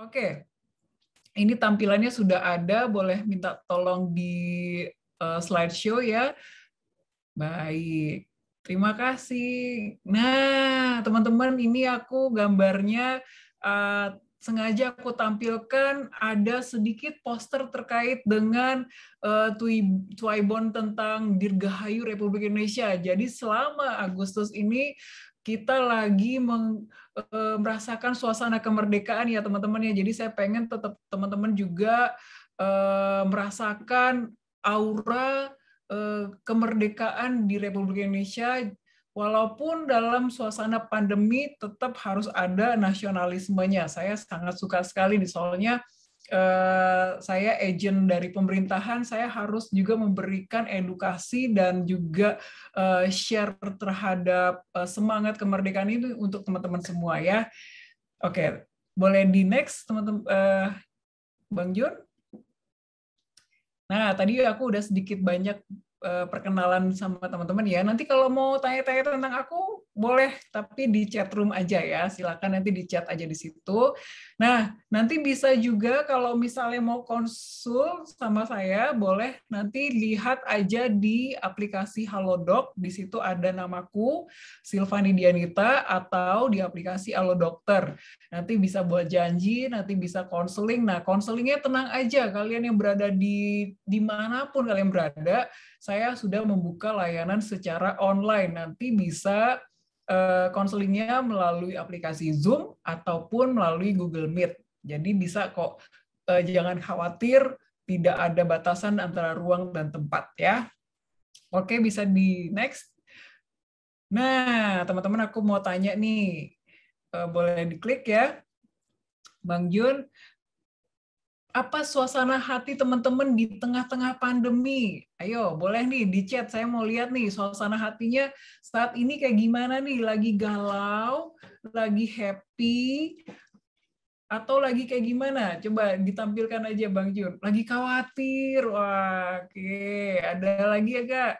Oke, ini tampilannya sudah ada, boleh minta tolong di slideshow ya. Baik, terima kasih. Nah, teman-teman, ini aku gambarnya sengaja aku tampilkan ada sedikit poster terkait dengan Twaibon tentang Dirgahayu Republik Indonesia. Jadi selama Agustus ini kita lagi merasakan suasana kemerdekaan ya teman-teman ya. Jadi saya pengen tetap teman-teman juga merasakan aura kemerdekaan di Republik Indonesia. Walaupun dalam suasana pandemi tetap harus ada nasionalismenya. Saya sangat suka sekali nih, soalnya saya agent dari pemerintahan, saya harus juga memberikan edukasi dan juga share terhadap semangat kemerdekaan itu untuk teman-teman semua ya. Oke, boleh di next teman-teman, Bang Jun. Nah, tadi aku udah sedikit banyak perkenalan sama teman-teman ya. Nanti kalau mau tanya-tanya tentang aku, boleh, tapi di chat room aja ya. Silakan nanti di chat aja di situ. Nah, nanti bisa juga kalau misalnya mau konsul sama saya, boleh nanti lihat aja di aplikasi Halodoc. Di situ ada namaku, Silvani Dianita, atau di aplikasi Halo Dokter. Nanti bisa buat janji, nanti bisa konseling. Nah, konselingnya tenang aja, kalian yang berada di dimanapun kalian berada, saya sudah membuka layanan secara online. Nanti bisa konselingnya melalui aplikasi Zoom ataupun melalui Google Meet. Jadi bisa kok, jangan khawatir, tidak ada batasan antara ruang dan tempat ya. Oke, bisa di next. Nah, teman-teman aku mau tanya nih, boleh diklik ya, Bang Jun. Apa suasana hati teman-teman di tengah-tengah pandemi? Ayo, boleh nih di chat. Saya mau lihat nih suasana hatinya saat ini kayak gimana nih? Lagi galau, lagi happy, atau lagi kayak gimana? Coba ditampilkan aja Bang Jun. Lagi khawatir. Wah, oke. Ada lagi ya, Kak?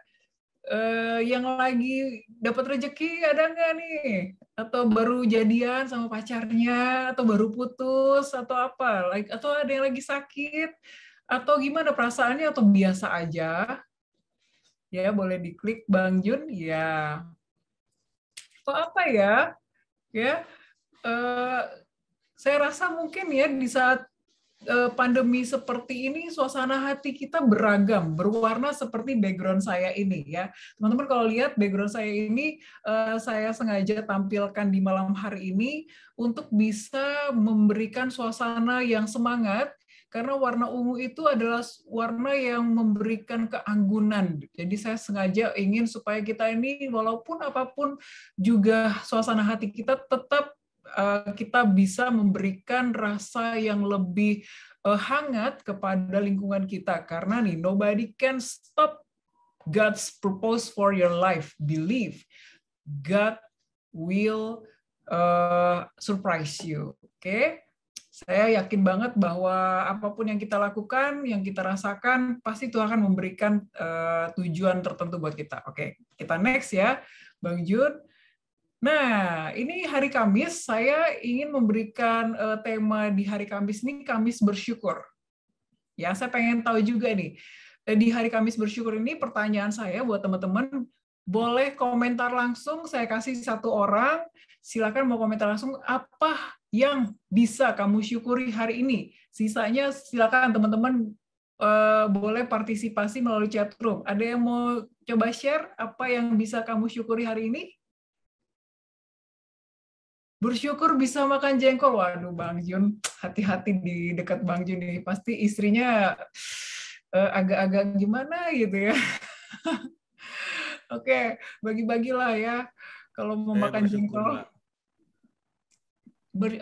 Yang lagi dapat rezeki ada nggak nih? Atau baru jadian sama pacarnya, atau baru putus, atau apa? Atau ada yang lagi sakit, atau gimana perasaannya, atau biasa aja? Ya, boleh diklik Bang Jun. Ya. Atau apa ya? Ya, saya rasa mungkin ya di saat pandemi seperti ini, suasana hati kita beragam, berwarna seperti background saya ini ya. Teman-teman kalau lihat background saya ini, saya sengaja tampilkan di malam hari ini untuk bisa memberikan suasana yang semangat, karena warna ungu itu adalah warna yang memberikan keanggunan. Jadi saya sengaja ingin supaya kita ini, walaupun apapun juga suasana hati kita tetap kita bisa memberikan rasa yang lebih hangat kepada lingkungan kita. Karena nih, nobody can stop God's purpose for your life. Believe God will surprise you. Oke? Saya yakin banget bahwa apapun yang kita lakukan, yang kita rasakan, pasti Tuhan akan memberikan tujuan tertentu buat kita. Oke, kita next ya, Bang Jun. Nah, ini hari Kamis, saya ingin memberikan tema di hari Kamis ini, Kamis bersyukur. Ya, saya pengen tahu juga nih, di hari Kamis bersyukur ini pertanyaan saya buat teman-teman, boleh komentar langsung, saya kasih satu orang, silakan mau komentar langsung, apa yang bisa kamu syukuri hari ini? Sisanya silakan teman-teman boleh partisipasi melalui chat room. Ada yang mau coba share apa yang bisa kamu syukuri hari ini? Bersyukur bisa makan jengkol. Waduh, Bang Jun, hati-hati di dekat Bang Jun nih. Pasti istrinya agak-agak gimana gitu ya. Oke, bagi-bagilah ya. Kalau mau makan jengkol.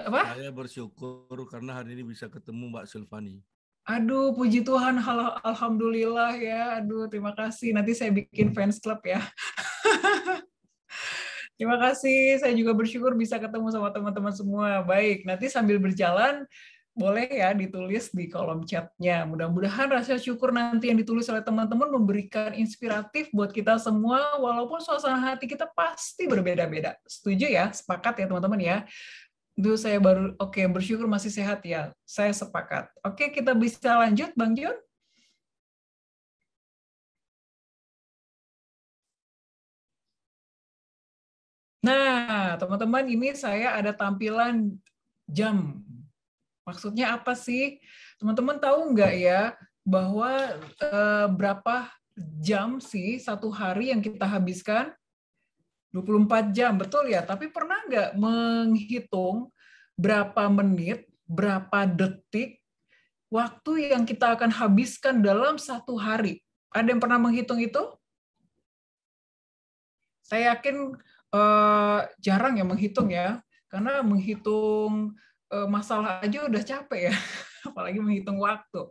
Apa? Saya bersyukur karena hari ini bisa ketemu Mbak Silvani. Aduh, puji Tuhan, alhamdulillah ya. Aduh, terima kasih. Nanti saya bikin fans club ya. Terima kasih, saya juga bersyukur bisa ketemu sama teman-teman semua. Baik, nanti sambil berjalan, boleh ya ditulis di kolom chatnya. Mudah-mudahan rasa syukur nanti yang ditulis oleh teman-teman memberikan inspiratif buat kita semua, walaupun suasana hati kita pasti berbeda-beda. Setuju ya? Sepakat ya teman-teman ya? Duh, saya baru, oke, bersyukur masih sehat ya. Saya sepakat. Oke, kita bisa lanjut, Bang Jun. Nah, teman-teman, ini saya ada tampilan jam. Maksudnya apa sih? Teman-teman tahu nggak ya bahwa berapa jam sih satu hari yang kita habiskan? 24 jam, betul ya. Tapi pernah nggak menghitung berapa menit, berapa detik waktu yang kita akan habiskan dalam satu hari? Ada yang pernah menghitung itu? Saya yakin jarang yang menghitung ya, karena menghitung masalah aja udah capek ya, apalagi menghitung waktu.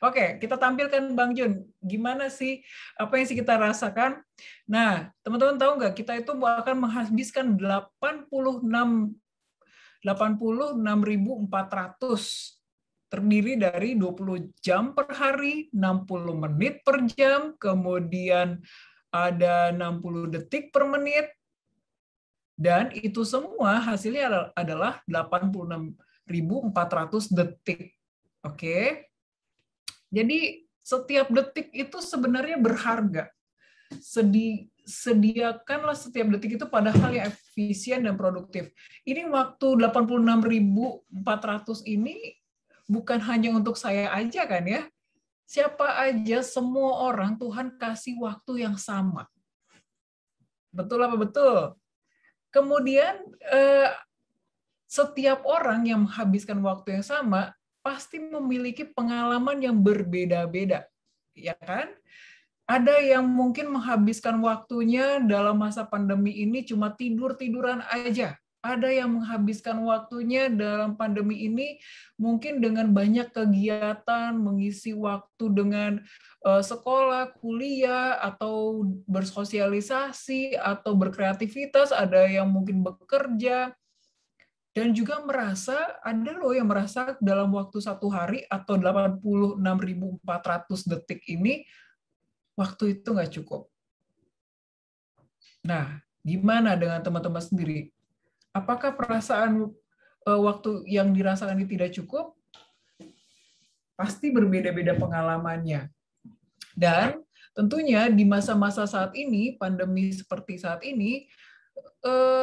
Oke, kita tampilkan Bang Jun, gimana sih, apa yang sih kita rasakan? Nah, teman-teman tahu nggak, kita itu akan menghabiskan 86.400, terdiri dari 20 jam per hari, 60 menit per jam, kemudian ada 60 detik per menit, dan itu semua hasilnya adalah 86.400 detik. Oke. Jadi setiap detik itu sebenarnya berharga. Sediakanlah setiap detik itu pada hal yang efisien dan produktif. Ini waktu 86.400 ini bukan hanya untuk saya aja kan ya. Siapa aja, semua orang Tuhan kasih waktu yang sama. Betul apa betul? Kemudian setiap orang yang menghabiskan waktu yang sama pasti memiliki pengalaman yang berbeda-beda, ya kan? Ada yang mungkin menghabiskan waktunya dalam masa pandemi ini cuma tidur-tiduran aja. Ada yang menghabiskan waktunya dalam pandemi ini mungkin dengan banyak kegiatan, mengisi waktu dengan sekolah, kuliah, atau bersosialisasi, atau berkreativitas. Ada yang mungkin bekerja, dan juga merasa, ada loh yang merasa dalam waktu satu hari atau 86.400 detik ini, waktu itu nggak cukup. Nah, gimana dengan teman-teman sendiri? Apakah perasaan waktu yang dirasakan ini tidak cukup? Pasti berbeda-beda pengalamannya. Dan tentunya di masa-masa saat ini, pandemi seperti saat ini,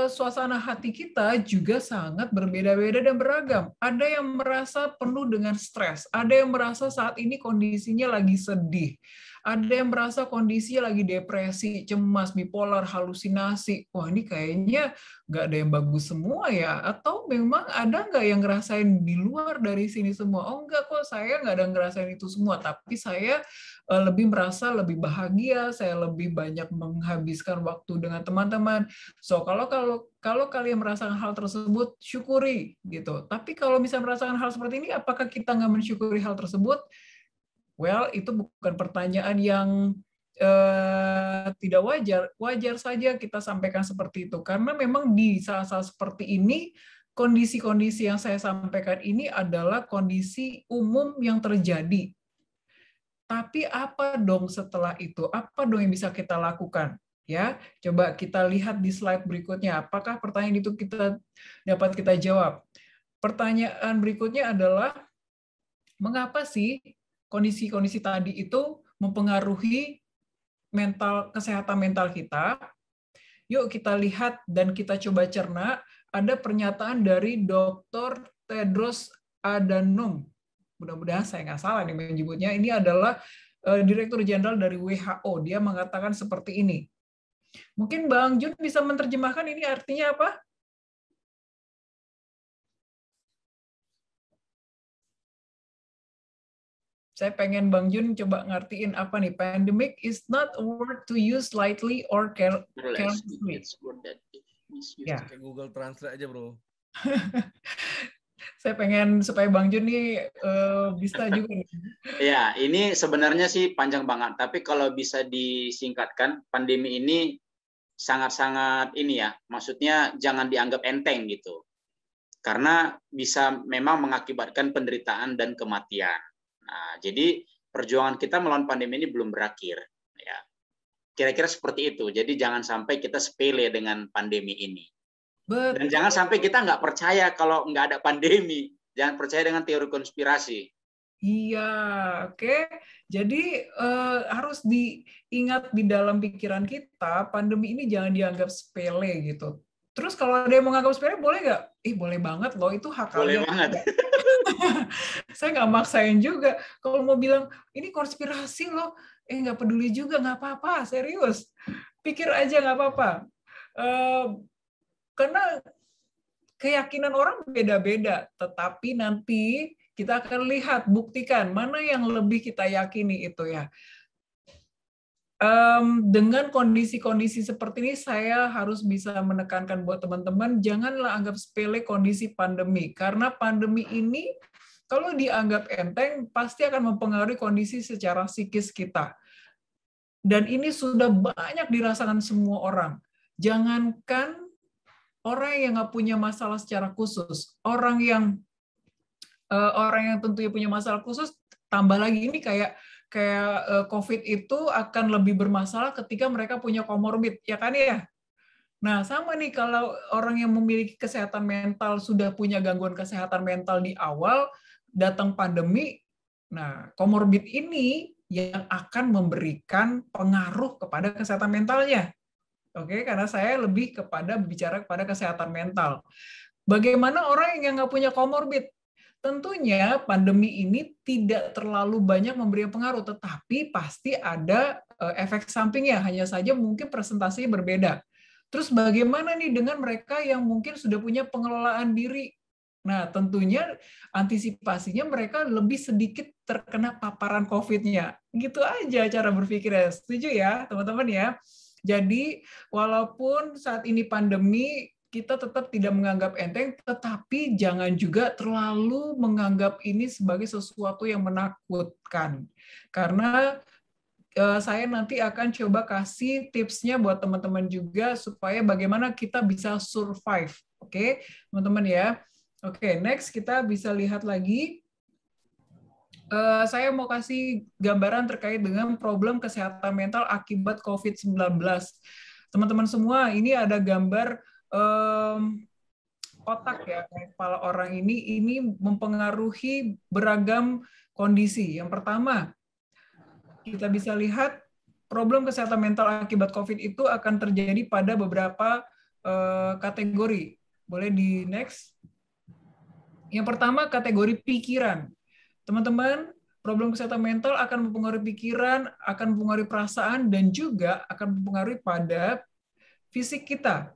suasana hati kita juga sangat berbeda-beda dan beragam. Ada yang merasa penuh dengan stres, ada yang merasa saat ini kondisinya lagi sedih, ada yang merasa kondisinya lagi depresi, cemas, bipolar, halusinasi. Wah, ini kayaknya nggak ada yang bagus semua ya? Atau memang ada nggak yang ngerasain di luar dari sini semua? Oh enggak kok, saya nggak ada ngerasain itu semua, tapi saya lebih merasa lebih bahagia, saya lebih banyak menghabiskan waktu dengan teman-teman. So, kalau kalian merasakan hal tersebut, syukuri gitu. Tapi kalau misalnya merasakan hal seperti ini, apakah kita nggak mensyukuri hal tersebut? Well, itu bukan pertanyaan yang tidak wajar. Wajar saja kita sampaikan seperti itu. Karena memang di saat-saat seperti ini, kondisi-kondisi yang saya sampaikan ini adalah kondisi umum yang terjadi. Tapi apa dong setelah itu? Apa dong yang bisa kita lakukan? Ya, coba kita lihat di slide berikutnya. Apakah pertanyaan itu dapat kita jawab? Pertanyaan berikutnya adalah, mengapa sih kondisi-kondisi tadi itu mempengaruhi kesehatan mental kita? Yuk kita lihat dan kita coba cerna. Ada pernyataan dari Dr. Tedros Adhanom. Mudah-mudahan saya nggak salah nih menyebutnya. Ini adalah Direktur Jenderal dari WHO. Dia mengatakan seperti ini. Mungkin Bang Jun bisa menerjemahkan ini artinya apa? Saya pengen Bang Jun coba ngertiin apa nih. Pandemic is not a word to use lightly or carelessly. Ya. Kayak Google Translate aja, bro. Saya pengen supaya Bang Jun nih bisa juga nih. Ya, ini sebenarnya sih panjang banget. Tapi kalau bisa disingkatkan, pandemi ini sangat-sangat ini ya, maksudnya jangan dianggap enteng gitu. Karena bisa memang mengakibatkan penderitaan dan kematian. Nah, jadi perjuangan kita melawan pandemi ini belum berakhir. Ya, kira-kira seperti itu. Jadi jangan sampai kita sepele dengan pandemi ini. Dan jangan sampai kita nggak percaya kalau nggak ada pandemi. Jangan percaya dengan teori konspirasi. Iya, oke. Jadi harus diingat di dalam pikiran kita, pandemi ini jangan dianggap sepele gitu. Terus kalau ada yang menganggap sepele, boleh nggak? Boleh banget loh, itu hak Boleh kalian. banget. Saya nggak maksain juga. Kalau mau bilang, ini konspirasi loh, nggak peduli juga, nggak apa-apa, serius. Pikir aja, nggak apa-apa. Karena keyakinan orang beda-beda, tetapi nanti kita akan lihat, buktikan mana yang lebih kita yakini itu ya. Dengan kondisi-kondisi seperti ini, saya harus bisa menekankan buat teman-teman, janganlah anggap sepele kondisi pandemi. Karena pandemi ini, kalau dianggap enteng, pasti akan mempengaruhi kondisi secara psikis kita. Dan ini sudah banyak dirasakan semua orang. Jangankan orang yang nggak punya masalah secara khusus, orang yang tentunya punya masalah khusus, tambah lagi ini kayak COVID itu akan lebih bermasalah ketika mereka punya komorbid, ya kan ya? Nah, sama nih kalau orang yang memiliki kesehatan mental sudah punya gangguan kesehatan mental di awal, datang pandemi, nah komorbid ini yang akan memberikan pengaruh kepada kesehatan mentalnya. Oke, karena saya lebih bicara kepada kesehatan mental. Bagaimana orang yang nggak punya komorbid? Tentunya pandemi ini tidak terlalu banyak memberi pengaruh, tetapi pasti ada efek sampingnya, hanya saja mungkin presentasinya berbeda. Terus bagaimana nih dengan mereka yang mungkin sudah punya pengelolaan diri? Nah, tentunya antisipasinya mereka lebih sedikit terkena paparan COVID-nya. Gitu aja cara berpikirnya. Setuju ya, teman-teman ya? Jadi, walaupun saat ini pandemi, kita tetap tidak menganggap enteng, tetapi jangan juga terlalu menganggap ini sebagai sesuatu yang menakutkan. Karena saya nanti akan coba kasih tipsnya buat teman-teman juga supaya bagaimana kita bisa survive. Oke, teman-teman ya. Oke, next kita bisa lihat lagi. Saya mau kasih gambaran terkait dengan problem kesehatan mental akibat COVID-19. Teman-teman semua, ini ada gambar otak ya, kepala orang ini mempengaruhi beragam kondisi. Yang pertama, kita bisa lihat problem kesehatan mental akibat COVID itu akan terjadi pada beberapa kategori. Boleh di next? Yang pertama, kategori pikiran. Teman-teman, problem kesehatan mental akan mempengaruhi pikiran, akan mempengaruhi perasaan, dan juga akan mempengaruhi pada fisik kita.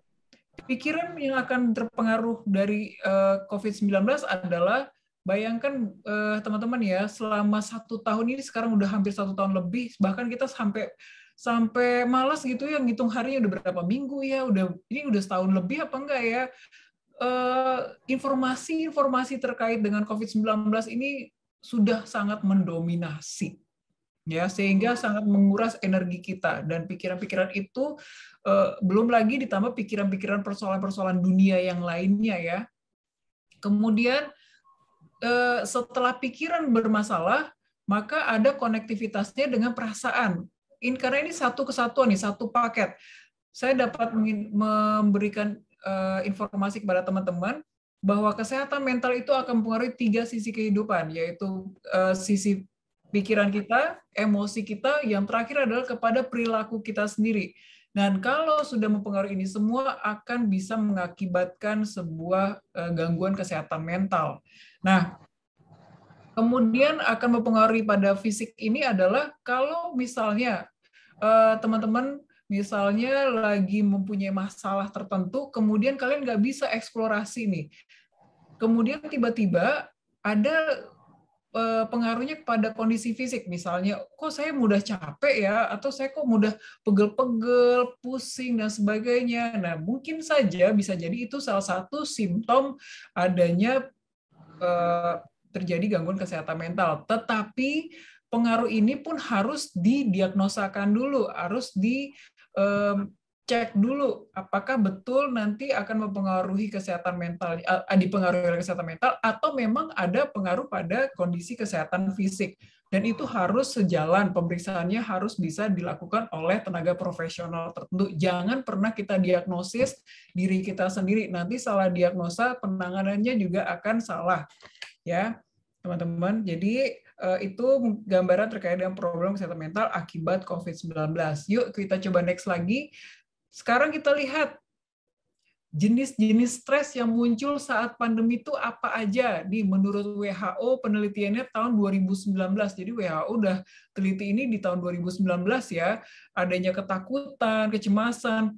Pikiran yang akan terpengaruh dari COVID-19 adalah, bayangkan teman-teman ya, selama 1 tahun ini, sekarang udah hampir 1 tahun lebih, bahkan kita sampai malas gitu ya, ngitung harinya udah berapa minggu ya, ini udah setahun lebih apa enggak ya. Informasi-informasi terkait dengan COVID-19 ini sudah sangat mendominasi, ya, sehingga sangat menguras energi kita, dan pikiran-pikiran itu belum lagi ditambah pikiran-pikiran persoalan-persoalan dunia yang lainnya ya. Kemudian setelah pikiran bermasalah, maka ada konektivitasnya dengan perasaan. Karena ini satu kesatuan nih, satu paket. Saya dapat memberikan informasi kepada teman-teman bahwa kesehatan mental itu akan mempengaruhi 3 sisi kehidupan, yaitu sisi pikiran kita, emosi kita, yang terakhir adalah kepada perilaku kita sendiri. Dan kalau sudah mempengaruhi ini semua, akan bisa mengakibatkan sebuah gangguan kesehatan mental. Nah, kemudian akan mempengaruhi pada fisik ini adalah kalau misalnya teman-teman misalnya lagi mempunyai masalah tertentu, kemudian kalian nggak bisa eksplorasi nih. Kemudian tiba-tiba ada pengaruhnya kepada kondisi fisik, misalnya, kok saya mudah capek ya, atau saya kok mudah pegel-pegel, pusing, dan sebagainya. Nah, mungkin saja bisa jadi itu salah satu simptom adanya terjadi gangguan kesehatan mental. Tetapi pengaruh ini pun harus didiagnosakan dulu, harus cek dulu apakah betul nanti akan mempengaruhi kesehatan mental, dipengaruhi oleh kesehatan mental, atau memang ada pengaruh pada kondisi kesehatan fisik. Dan itu harus sejalan, pemeriksaannya harus bisa dilakukan oleh tenaga profesional tertentu. Jangan pernah kita diagnosis diri kita sendiri, nanti salah diagnosa, penanganannya juga akan salah. Ya, teman-teman. Jadi itu gambaran terkait dengan problem kesehatan mental akibat COVID-19. Yuk kita coba next lagi. Sekarang kita lihat jenis-jenis stres yang muncul saat pandemi itu apa aja. Nih, menurut WHO penelitiannya tahun 2019. Jadi WHO udah teliti ini di tahun 2019 ya. Adanya ketakutan, kecemasan,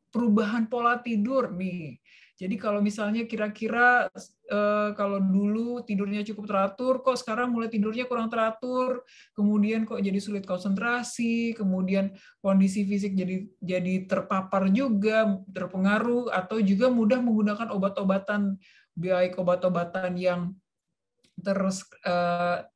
perubahan pola tidur nih. Jadi kalau misalnya kira-kira kalau dulu tidurnya cukup teratur, kok sekarang mulai tidurnya kurang teratur, kemudian kok jadi sulit konsentrasi, kemudian kondisi fisik jadi terpapar juga, terpengaruh, atau juga mudah menggunakan obat-obatan, baik obat-obatan yang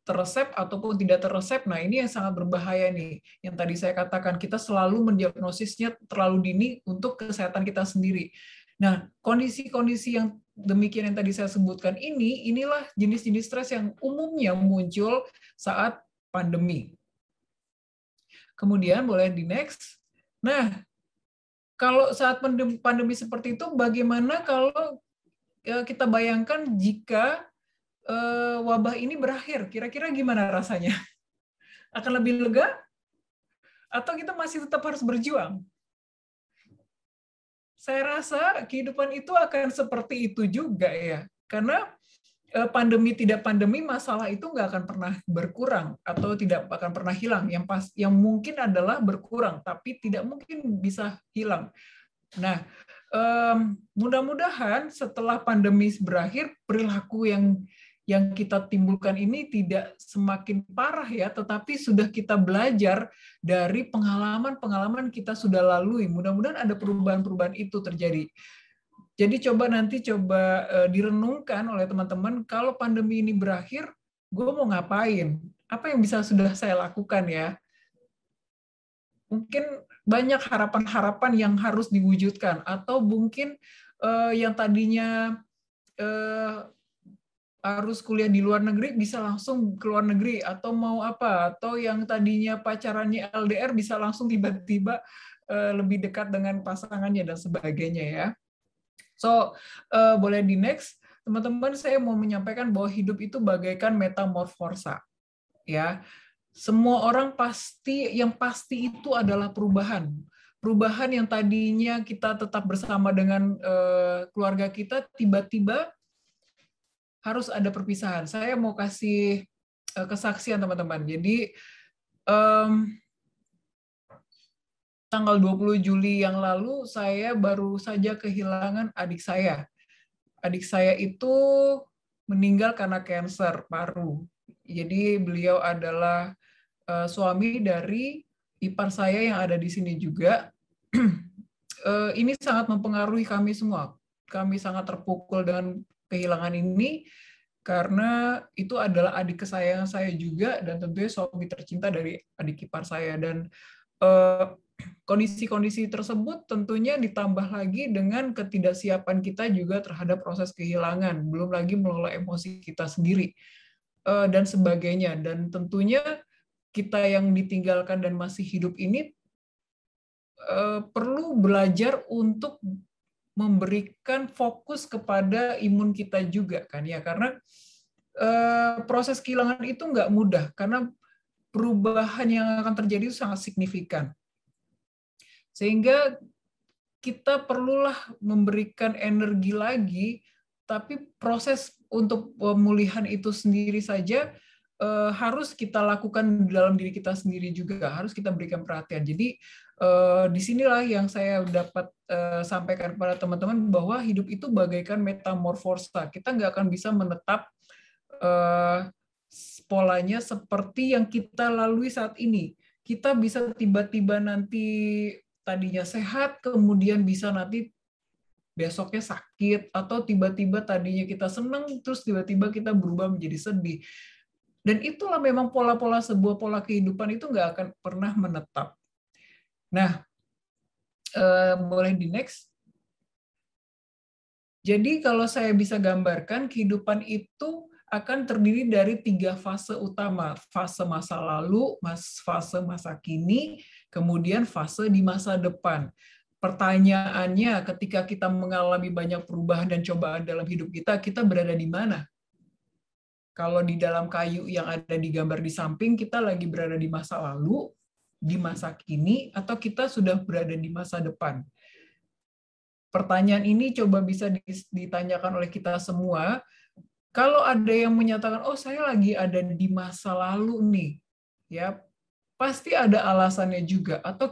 terresep ataupun tidak terresep. Nah, ini yang sangat berbahaya nih. Yang tadi saya katakan, kita selalu mendiagnosisnya terlalu dini untuk kesehatan kita sendiri. Nah, kondisi-kondisi yang demikian yang tadi saya sebutkan inilah jenis-jenis stres yang umumnya muncul saat pandemi. Kemudian boleh di next. Nah, kalau saat pandemi seperti itu, bagaimana kalau kita bayangkan jika wabah ini berakhir? Kira-kira gimana rasanya? Akan lebih lega? Atau kita masih tetap harus berjuang? Saya rasa kehidupan itu akan seperti itu juga ya. Karena pandemi tidak pandemi, masalah itu nggak akan pernah berkurang atau tidak akan pernah hilang. Yang mungkin adalah berkurang, tapi tidak mungkin bisa hilang. Nah, mudah-mudahan setelah pandemi berakhir, perilaku yang kita timbulkan ini tidak semakin parah ya, tetapi sudah kita belajar dari pengalaman-pengalaman kita sudah lalui. Mudah-mudahan ada perubahan-perubahan itu terjadi. Jadi coba direnungkan oleh teman-teman, kalau pandemi ini berakhir, gue mau ngapain? Apa yang bisa sudah saya lakukan ya? Mungkin banyak harapan-harapan yang harus diwujudkan, atau mungkin yang tadinya harus kuliah di luar negeri bisa langsung ke luar negeri, atau mau apa, atau yang tadinya pacarannya LDR bisa langsung tiba-tiba lebih dekat dengan pasangannya dan sebagainya ya. So, boleh di next. Teman-teman, saya mau menyampaikan bahwa hidup itu bagaikan metamorfosa. Ya, semua orang yang pasti itu adalah perubahan. Perubahan yang tadinya kita tetap bersama dengan keluarga kita, tiba-tiba harus ada perpisahan. Saya mau kasih kesaksian teman-teman. Jadi tanggal 20 Juli yang lalu saya baru saja kehilangan adik saya. Adik saya itu meninggal karena kanker paru. Jadi beliau adalah suami dari ipar saya yang ada di sini juga. Ini sangat mempengaruhi kami semua. Kami sangat terpukul dengan kehilangan ini, karena itu adalah adik kesayangan saya juga, dan tentunya suami tercinta dari adik ipar saya. Dan kondisi-kondisi tersebut tentunya ditambah lagi dengan ketidaksiapan kita juga terhadap proses kehilangan, belum lagi mengelola emosi kita sendiri, dan sebagainya. Dan tentunya kita yang ditinggalkan dan masih hidup ini perlu belajar untuk memberikan fokus kepada imun kita juga kan ya, karena proses kehilangan itu nggak mudah, karena perubahan yang akan terjadi itu sangat signifikan, sehingga kita perlulah memberikan energi lagi, tapi proses untuk pemulihan itu sendiri saja harus kita lakukan dalam diri kita sendiri juga, harus kita berikan perhatian. Jadi disinilah yang saya dapat sampaikan kepada teman-teman, bahwa hidup itu bagaikan metamorfosa. Kita nggak akan bisa menetap polanya seperti yang kita lalui saat ini. Kita bisa tiba-tiba nanti tadinya sehat, kemudian bisa nanti besoknya sakit, atau tiba-tiba tadinya kita senang, terus tiba-tiba kita berubah menjadi sedih. Dan itulah memang sebuah pola kehidupan itu nggak akan pernah menetap. Nah, Boleh di next. Jadi kalau saya bisa gambarkan, kehidupan itu akan terdiri dari 3 fase utama. Fase masa lalu, fase masa kini, kemudian fase di masa depan. Pertanyaannya, ketika kita mengalami banyak perubahan dan cobaan dalam hidup kita berada di mana? Kalau di dalam kayu yang ada di gambar di samping, kita lagi berada di masa lalu, di masa kini, atau kita sudah berada di masa depan? Pertanyaan ini coba bisa ditanyakan oleh kita semua. Kalau ada yang menyatakan, oh saya lagi ada di masa lalu nih, ya pasti ada alasannya juga. Atau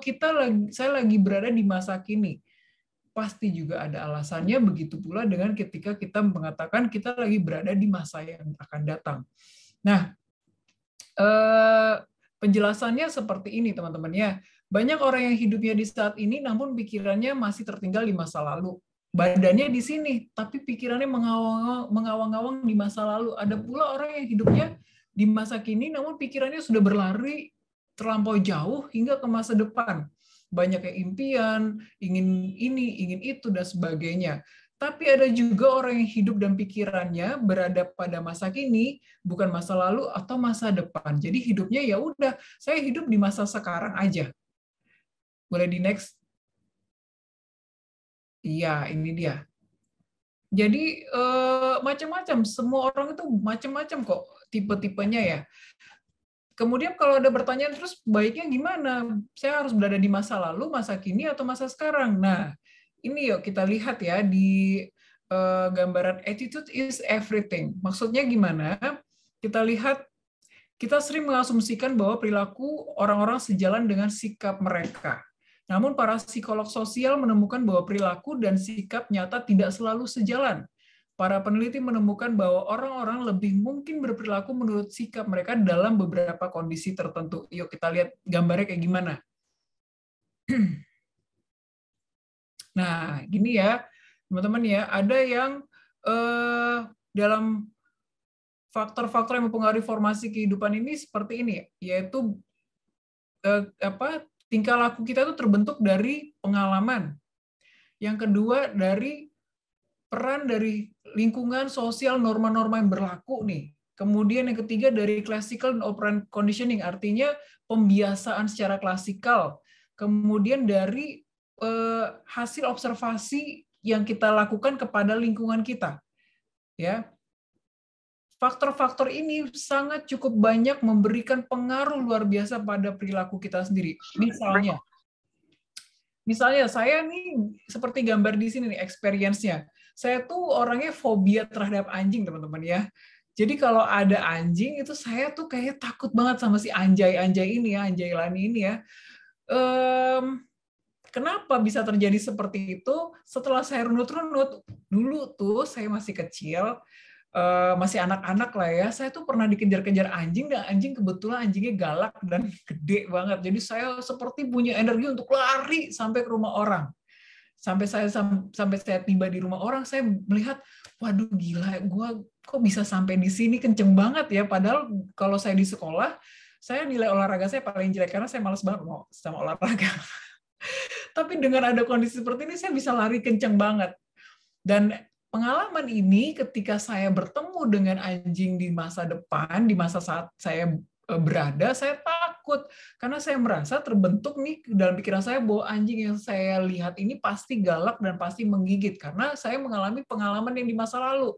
saya lagi berada di masa kini, pasti juga ada alasannya. Begitu pula dengan ketika kita mengatakan kita lagi berada di masa yang akan datang. Nah, penjelasannya seperti ini teman-teman ya. Banyak orang yang hidupnya di saat ini, namun pikirannya masih tertinggal di masa lalu. Badannya di sini, tapi pikirannya mengawang-awang di masa lalu. Ada pula orang yang hidupnya di masa kini, namun pikirannya sudah berlari terlampau jauh hingga ke masa depan. Banyak yang impian, ingin ini, ingin itu, dan sebagainya. Tapi ada juga orang yang hidup dan pikirannya berada pada masa kini, bukan masa lalu atau masa depan. Jadi hidupnya ya udah, saya hidup di masa sekarang aja. Boleh di next? Iya, ini dia. Jadi macam-macam, semua orang itu macam-macam kok tipe-tipenya ya. Kemudian kalau ada pertanyaan terus baiknya gimana? Saya harus berada di masa lalu, masa kini, atau masa sekarang? Nah, ini yuk kita lihat ya di gambaran attitude is everything. Maksudnya gimana? Kita lihat, kita sering mengasumsikan bahwa perilaku orang-orang sejalan dengan sikap mereka. Namun para psikolog sosial menemukan bahwa perilaku dan sikap nyata tidak selalu sejalan. Para peneliti menemukan bahwa orang-orang lebih mungkin berperilaku menurut sikap mereka dalam beberapa kondisi tertentu. Yuk kita lihat gambarnya kayak gimana. Nah, gini ya, teman-teman ya, ada yang dalam faktor-faktor yang mempengaruhi formasi kehidupan ini seperti ini, yaitu tingkah laku kita itu terbentuk dari pengalaman. Yang kedua dari peran dari lingkungan sosial, norma-norma yang berlaku nih. Kemudian yang ketiga dari classical dan operant conditioning, artinya pembiasaan secara klasikal. Kemudian dari hasil observasi yang kita lakukan kepada lingkungan kita. Ya. Faktor-faktor ini sangat cukup banyak memberikan pengaruh luar biasa pada perilaku kita sendiri. Misalnya saya nih seperti gambar di sini nih experience-nya. Saya tuh orangnya fobia terhadap anjing, teman-teman ya. Jadi kalau ada anjing itu saya tuh kayak takut banget sama si anjay-anjay ini ya, anjay lani ini ya. Kenapa bisa terjadi seperti itu? Setelah saya runut-runut, dulu tuh saya masih kecil, masih anak-anak lah ya, saya tuh pernah dikejar-kejar anjing, dan anjing kebetulan anjingnya galak dan gede banget. Jadi saya seperti punya energi untuk lari sampai ke rumah orang. Sampai saya tiba di rumah orang, saya melihat, waduh gila, gue kok bisa sampai di sini kenceng banget ya. Padahal kalau saya di sekolah, saya nilai olahraga saya paling jelek karena saya malas banget mau sama olahraga. Tapi dengan ada kondisi seperti ini, saya bisa lari kenceng banget. Dan pengalaman ini ketika saya bertemu dengan anjing di masa depan, di masa saat saya berada, saya takut. Karena saya merasa terbentuk nih dalam pikiran saya bahwa anjing yang saya lihat ini pasti galak dan pasti menggigit. Karena saya mengalami pengalaman yang di masa lalu.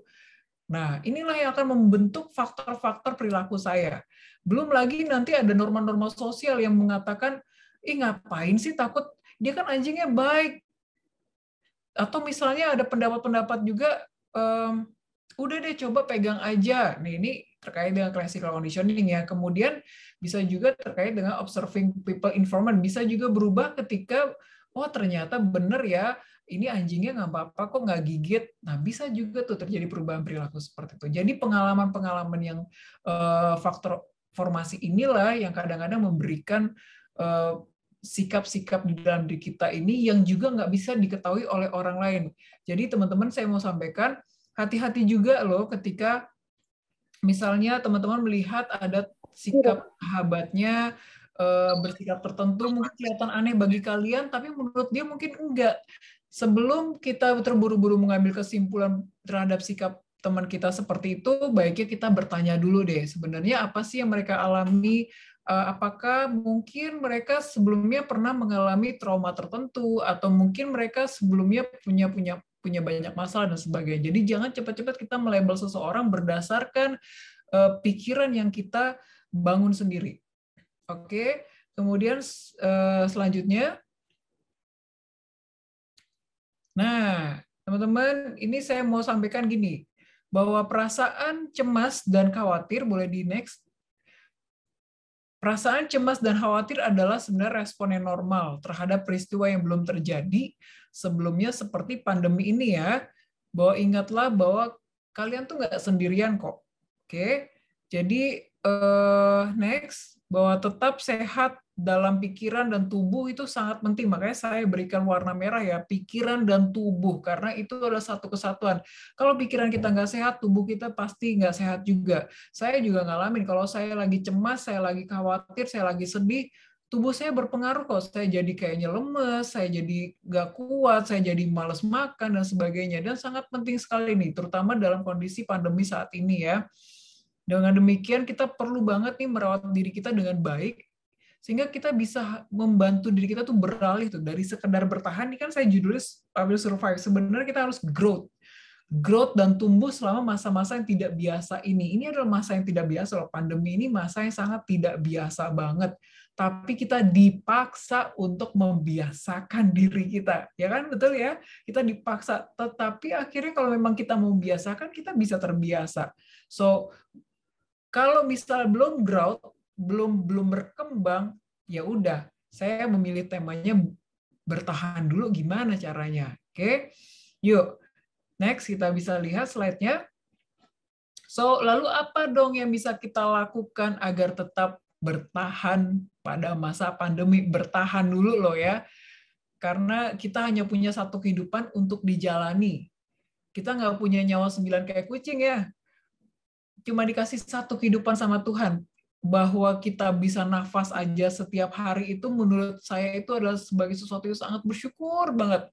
Nah, inilah yang akan membentuk faktor-faktor perilaku saya. Belum lagi nanti ada norma-norma sosial yang mengatakan, ngapain sih takut? Dia kan anjingnya baik. Atau misalnya ada pendapat-pendapat juga, udah deh coba pegang aja. Nih, ini terkait dengan classical conditioning ya. Kemudian bisa juga terkait dengan observing people informant. Bisa juga berubah ketika, oh ternyata bener ya, ini anjingnya nggak apa-apa kok, nggak gigit. Nah, bisa juga tuh terjadi perubahan perilaku seperti itu. Jadi pengalaman-pengalaman yang faktor formasi inilah yang kadang-kadang memberikan sikap-sikap di dalam diri kita ini yang juga nggak bisa diketahui oleh orang lain. Jadi teman-teman, saya mau sampaikan, hati-hati juga loh ketika misalnya teman-teman melihat ada sikap sahabatnya bersikap tertentu mungkin kelihatan aneh bagi kalian, tapi menurut dia mungkin enggak. Sebelum kita terburu-buru mengambil kesimpulan terhadap sikap teman kita seperti itu, baiknya kita bertanya dulu deh, sebenarnya apa sih yang mereka alami, apakah mungkin mereka sebelumnya pernah mengalami trauma tertentu, atau mungkin mereka sebelumnya punya banyak masalah dan sebagainya. Jadi jangan cepat-cepat kita melabel seseorang berdasarkan pikiran yang kita bangun sendiri. Oke, kemudian selanjutnya, nah teman-teman, ini saya mau sampaikan gini, bahwa perasaan cemas dan khawatir, boleh di next. Perasaan cemas dan khawatir adalah sebenarnya respon yang normal terhadap peristiwa yang belum terjadi sebelumnya seperti pandemi ini ya. Bahwa ingatlah bahwa kalian tuh nggak sendirian kok. Oke, jadi next, bahwa tetap sehat dalam pikiran dan tubuh itu sangat penting. Makanya saya berikan warna merah ya, pikiran dan tubuh, karena itu adalah satu kesatuan. Kalau pikiran kita nggak sehat, tubuh kita pasti nggak sehat juga. Saya juga ngalamin, kalau saya lagi cemas, saya lagi khawatir, saya lagi sedih, tubuh saya berpengaruh kok. Saya jadi kayaknya lemes, saya jadi nggak kuat, saya jadi malas makan, dan sebagainya. Dan sangat penting sekali nih, terutama dalam kondisi pandemi saat ini ya. Dengan demikian kita perlu banget nih merawat diri kita dengan baik, sehingga kita bisa membantu diri kita tuh beralih tuh dari sekedar bertahan. Ini kan saya judulnya I Will Survive. Sebenarnya kita harus growth dan tumbuh selama masa-masa yang tidak biasa ini. Ini adalah masa yang tidak biasa loh. Pandemi ini masa yang sangat tidak biasa banget. Tapi kita dipaksa untuk membiasakan diri kita. Ya kan? Betul ya? Kita dipaksa. Tetapi akhirnya kalau memang kita membiasakan, kita bisa terbiasa. So, kalau misal belum growth, belum berkembang, ya udah, saya memilih temanya bertahan dulu, gimana caranya. Oke, yuk. Next, kita bisa lihat slide-nya. So, lalu apa dong yang bisa kita lakukan agar tetap bertahan pada masa pandemi? Bertahan dulu loh ya. Karena kita hanya punya satu kehidupan untuk dijalani. Kita nggak punya nyawa 9 kayak kucing ya. Cuma dikasih satu kehidupan sama Tuhan. Bahwa kita bisa nafas aja setiap hari itu menurut saya itu adalah sebagai sesuatu yang sangat bersyukur banget.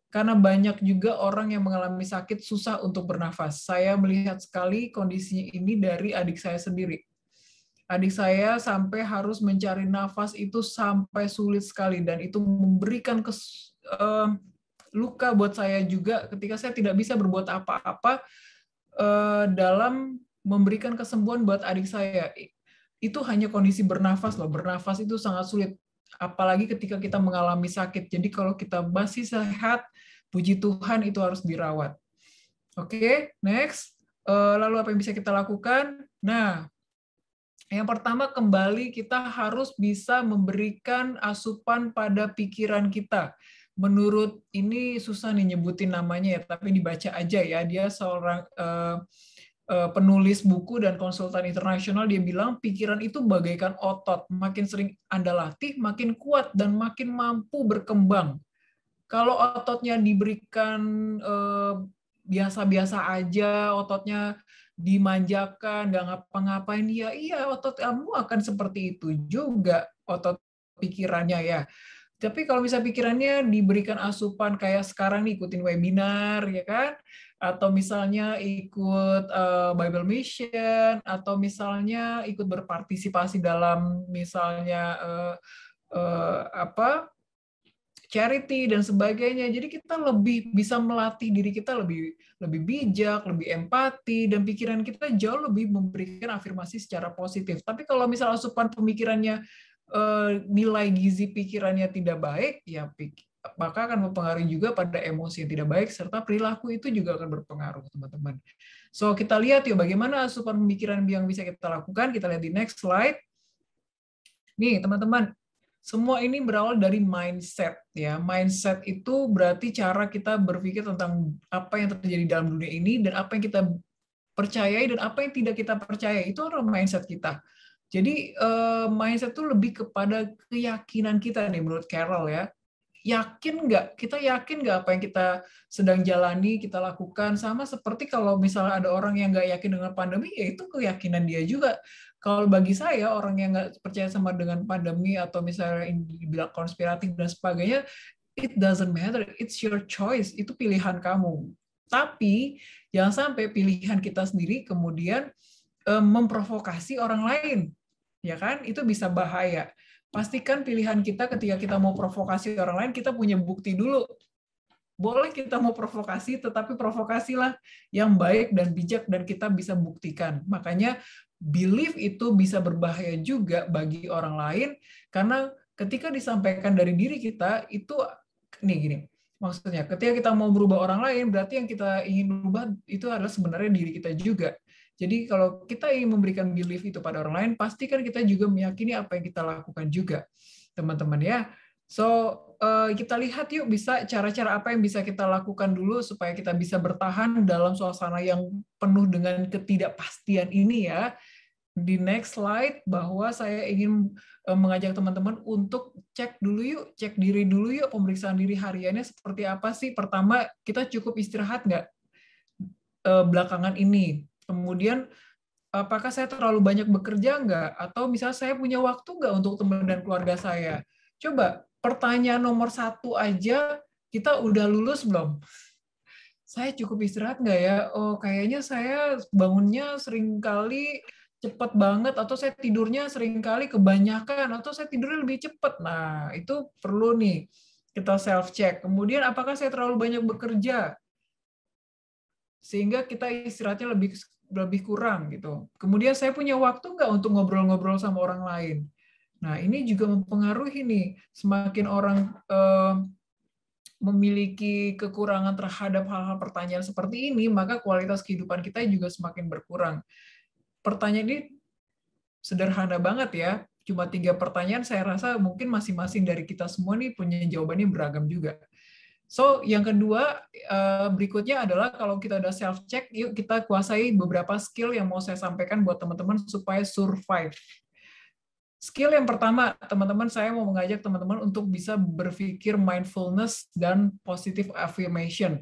Karena banyak juga orang yang mengalami sakit susah untuk bernafas. Saya melihat sekali kondisinya ini dari adik saya sendiri. Adik saya sampai harus mencari nafas itu sampai sulit sekali, dan itu memberikan luka buat saya juga ketika saya tidak bisa berbuat apa-apa dalam memberikan kesembuhan buat adik saya. Itu hanya kondisi bernafas loh. Bernafas itu sangat sulit. Apalagi ketika kita mengalami sakit. Jadi kalau kita masih sehat, puji Tuhan itu harus dirawat. Oke, next. Lalu apa yang bisa kita lakukan? Nah, yang pertama kembali kita harus bisa memberikan asupan pada pikiran kita. Menurut, ini susah nih nyebutin namanya ya, tapi dibaca aja ya. Dia seorang penulis buku dan konsultan internasional. Dia bilang pikiran itu bagaikan otot, makin sering Anda latih makin kuat dan makin mampu berkembang. Kalau ototnya diberikan biasa-biasa aja, ototnya dimanjakan, nggak ngapa-ngapain, ya iya otot kamu akan seperti itu juga, otot pikirannya ya. Tapi kalau misalnya pikirannya diberikan asupan kayak sekarang nih, ikutin webinar ya kan, atau misalnya ikut Bible Mission, atau misalnya ikut berpartisipasi dalam misalnya charity dan sebagainya. Jadi kita lebih bisa melatih diri kita lebih bijak, lebih empati, dan pikiran kita jauh lebih memberikan afirmasi secara positif. Tapi kalau misalnya asupan pemikirannya nilai gizi pikirannya tidak baik, ya maka akan mempengaruhi juga pada emosi yang tidak baik, serta perilaku itu juga akan berpengaruh, teman-teman. So, kita lihat yuk bagaimana asupan pemikiran yang bisa kita lakukan. Kita lihat di next slide. Nih, teman-teman, semua ini berawal dari mindset. Ya, mindset itu berarti cara kita berpikir tentang apa yang terjadi dalam dunia ini, dan apa yang kita percayai, dan apa yang tidak kita percaya. Itu adalah mindset kita. Jadi mindset itu lebih kepada keyakinan kita nih menurut Carol ya. yakin nggak? Kita yakin nggak apa yang kita sedang jalani, kita lakukan? Sama seperti kalau misalnya ada orang yang nggak yakin dengan pandemi, ya itu keyakinan dia juga. Kalau bagi saya, orang yang nggak percaya sama dengan pandemi atau misalnya dibilang konspiratif dan sebagainya, it doesn't matter, it's your choice, itu pilihan kamu. Tapi jangan sampai pilihan kita sendiri kemudian memprovokasi orang lain, ya kan? Itu bisa bahaya. Pastikan pilihan kita ketika kita mau provokasi orang lain, kita punya bukti dulu. Boleh kita mau provokasi, tetapi provokasilah yang baik dan bijak dan kita bisa buktikan. Makanya belief itu bisa berbahaya juga bagi orang lain, karena ketika disampaikan dari diri kita, itu gini, maksudnya ketika kita mau berubah orang lain, berarti yang kita ingin berubah itu adalah sebenarnya diri kita juga. Jadi kalau kita ingin memberikan belief itu pada orang lain, pastikan kita juga meyakini apa yang kita lakukan juga, teman-teman ya. So, kita lihat yuk bisa cara-cara apa yang bisa kita lakukan dulu supaya kita bisa bertahan dalam suasana yang penuh dengan ketidakpastian ini ya. Di next slide, bahwa saya ingin mengajak teman-teman untuk cek dulu yuk, cek diri dulu yuk, pemeriksaan diri hariannya seperti apa sih. Pertama, kita cukup istirahat nggak belakangan ini? Kemudian, apakah saya terlalu banyak bekerja nggak? Atau misalnya saya punya waktu nggak untuk teman dan keluarga saya? Coba, pertanyaan nomor 1 aja, kita udah lulus belum? Saya cukup istirahat nggak ya? Oh, kayaknya saya bangunnya sering kali cepat banget, atau saya tidurnya sering kali kebanyakan, atau saya tidurnya lebih cepat. Nah, itu perlu nih kita self-check. Kemudian, apakah saya terlalu banyak bekerja? Sehingga kita istirahatnya lebih kurang gitu. Kemudian saya punya waktu nggak untuk ngobrol-ngobrol sama orang lain. Nah, ini juga mempengaruhi nih. Semakin orang memiliki kekurangan terhadap hal-hal pertanyaan seperti ini, maka kualitas kehidupan kita juga semakin berkurang. Pertanyaan ini sederhana banget ya. Cuma 3 pertanyaan, saya rasa mungkin masing-masing dari kita semua nih punya jawabannya beragam juga. So, yang kedua, berikutnya adalah kalau kita udah self-check, yuk kita kuasai beberapa skill yang mau saya sampaikan buat teman-teman supaya survive. Skill yang pertama, teman-teman, saya mau mengajak teman-teman untuk bisa berpikir mindfulness dan positive affirmation.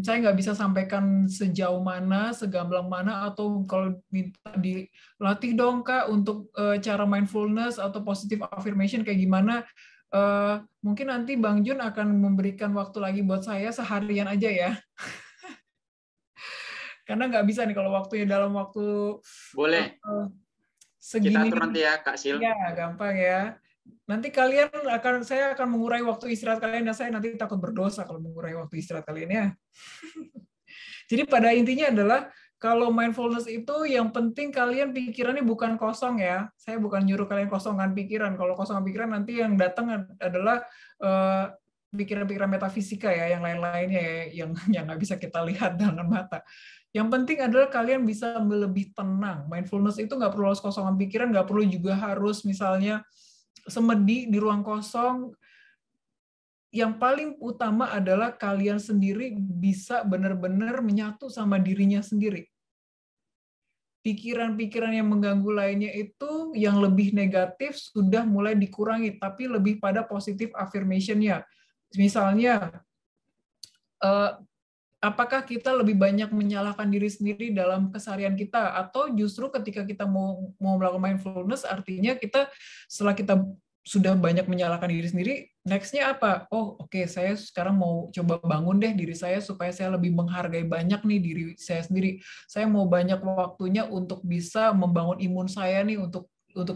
Saya nggak bisa sampaikan sejauh mana, segamblang mana, atau kalau minta dilatih dong, Kak, untuk cara mindfulness atau positive affirmation kayak gimana, mungkin nanti Bang Jun akan memberikan waktu lagi buat saya seharian aja ya. Karena nggak bisa nih kalau waktunya dalam waktu Boleh. segini. Kita atur nanti ya, Kak Sil. Ya, gampang ya. Nanti saya akan mengurai waktu istirahat kalian, dan saya nanti takut berdosa kalau mengurai waktu istirahat kalian ya. Jadi pada intinya adalah, kalau mindfulness itu yang penting kalian pikirannya bukan kosong ya. Saya bukan nyuruh kalian kosongkan pikiran. Kalau kosongan pikiran nanti yang datang adalah pikiran-pikiran metafisika ya, yang lain-lainnya ya, yang nggak bisa kita lihat dengan mata. Yang penting adalah kalian bisa lebih tenang. Mindfulness itu nggak perlu kosongan pikiran, nggak perlu juga harus misalnya semedi di ruang kosong. Yang paling utama adalah kalian sendiri bisa benar-benar menyatu sama dirinya sendiri. Pikiran-pikiran yang mengganggu lainnya itu yang lebih negatif sudah mulai dikurangi, tapi lebih pada positive affirmation-nya. Misalnya, apakah kita lebih banyak menyalahkan diri sendiri dalam keseharian kita, atau justru ketika kita mau melakukan mindfulness, artinya kita setelah kita sudah banyak menyalahkan diri sendiri, next-nya apa? Oh, oke, saya sekarang mau coba bangun deh diri saya supaya saya lebih menghargai banyak nih diri saya sendiri. Saya mau banyak waktunya untuk bisa membangun imun saya nih untuk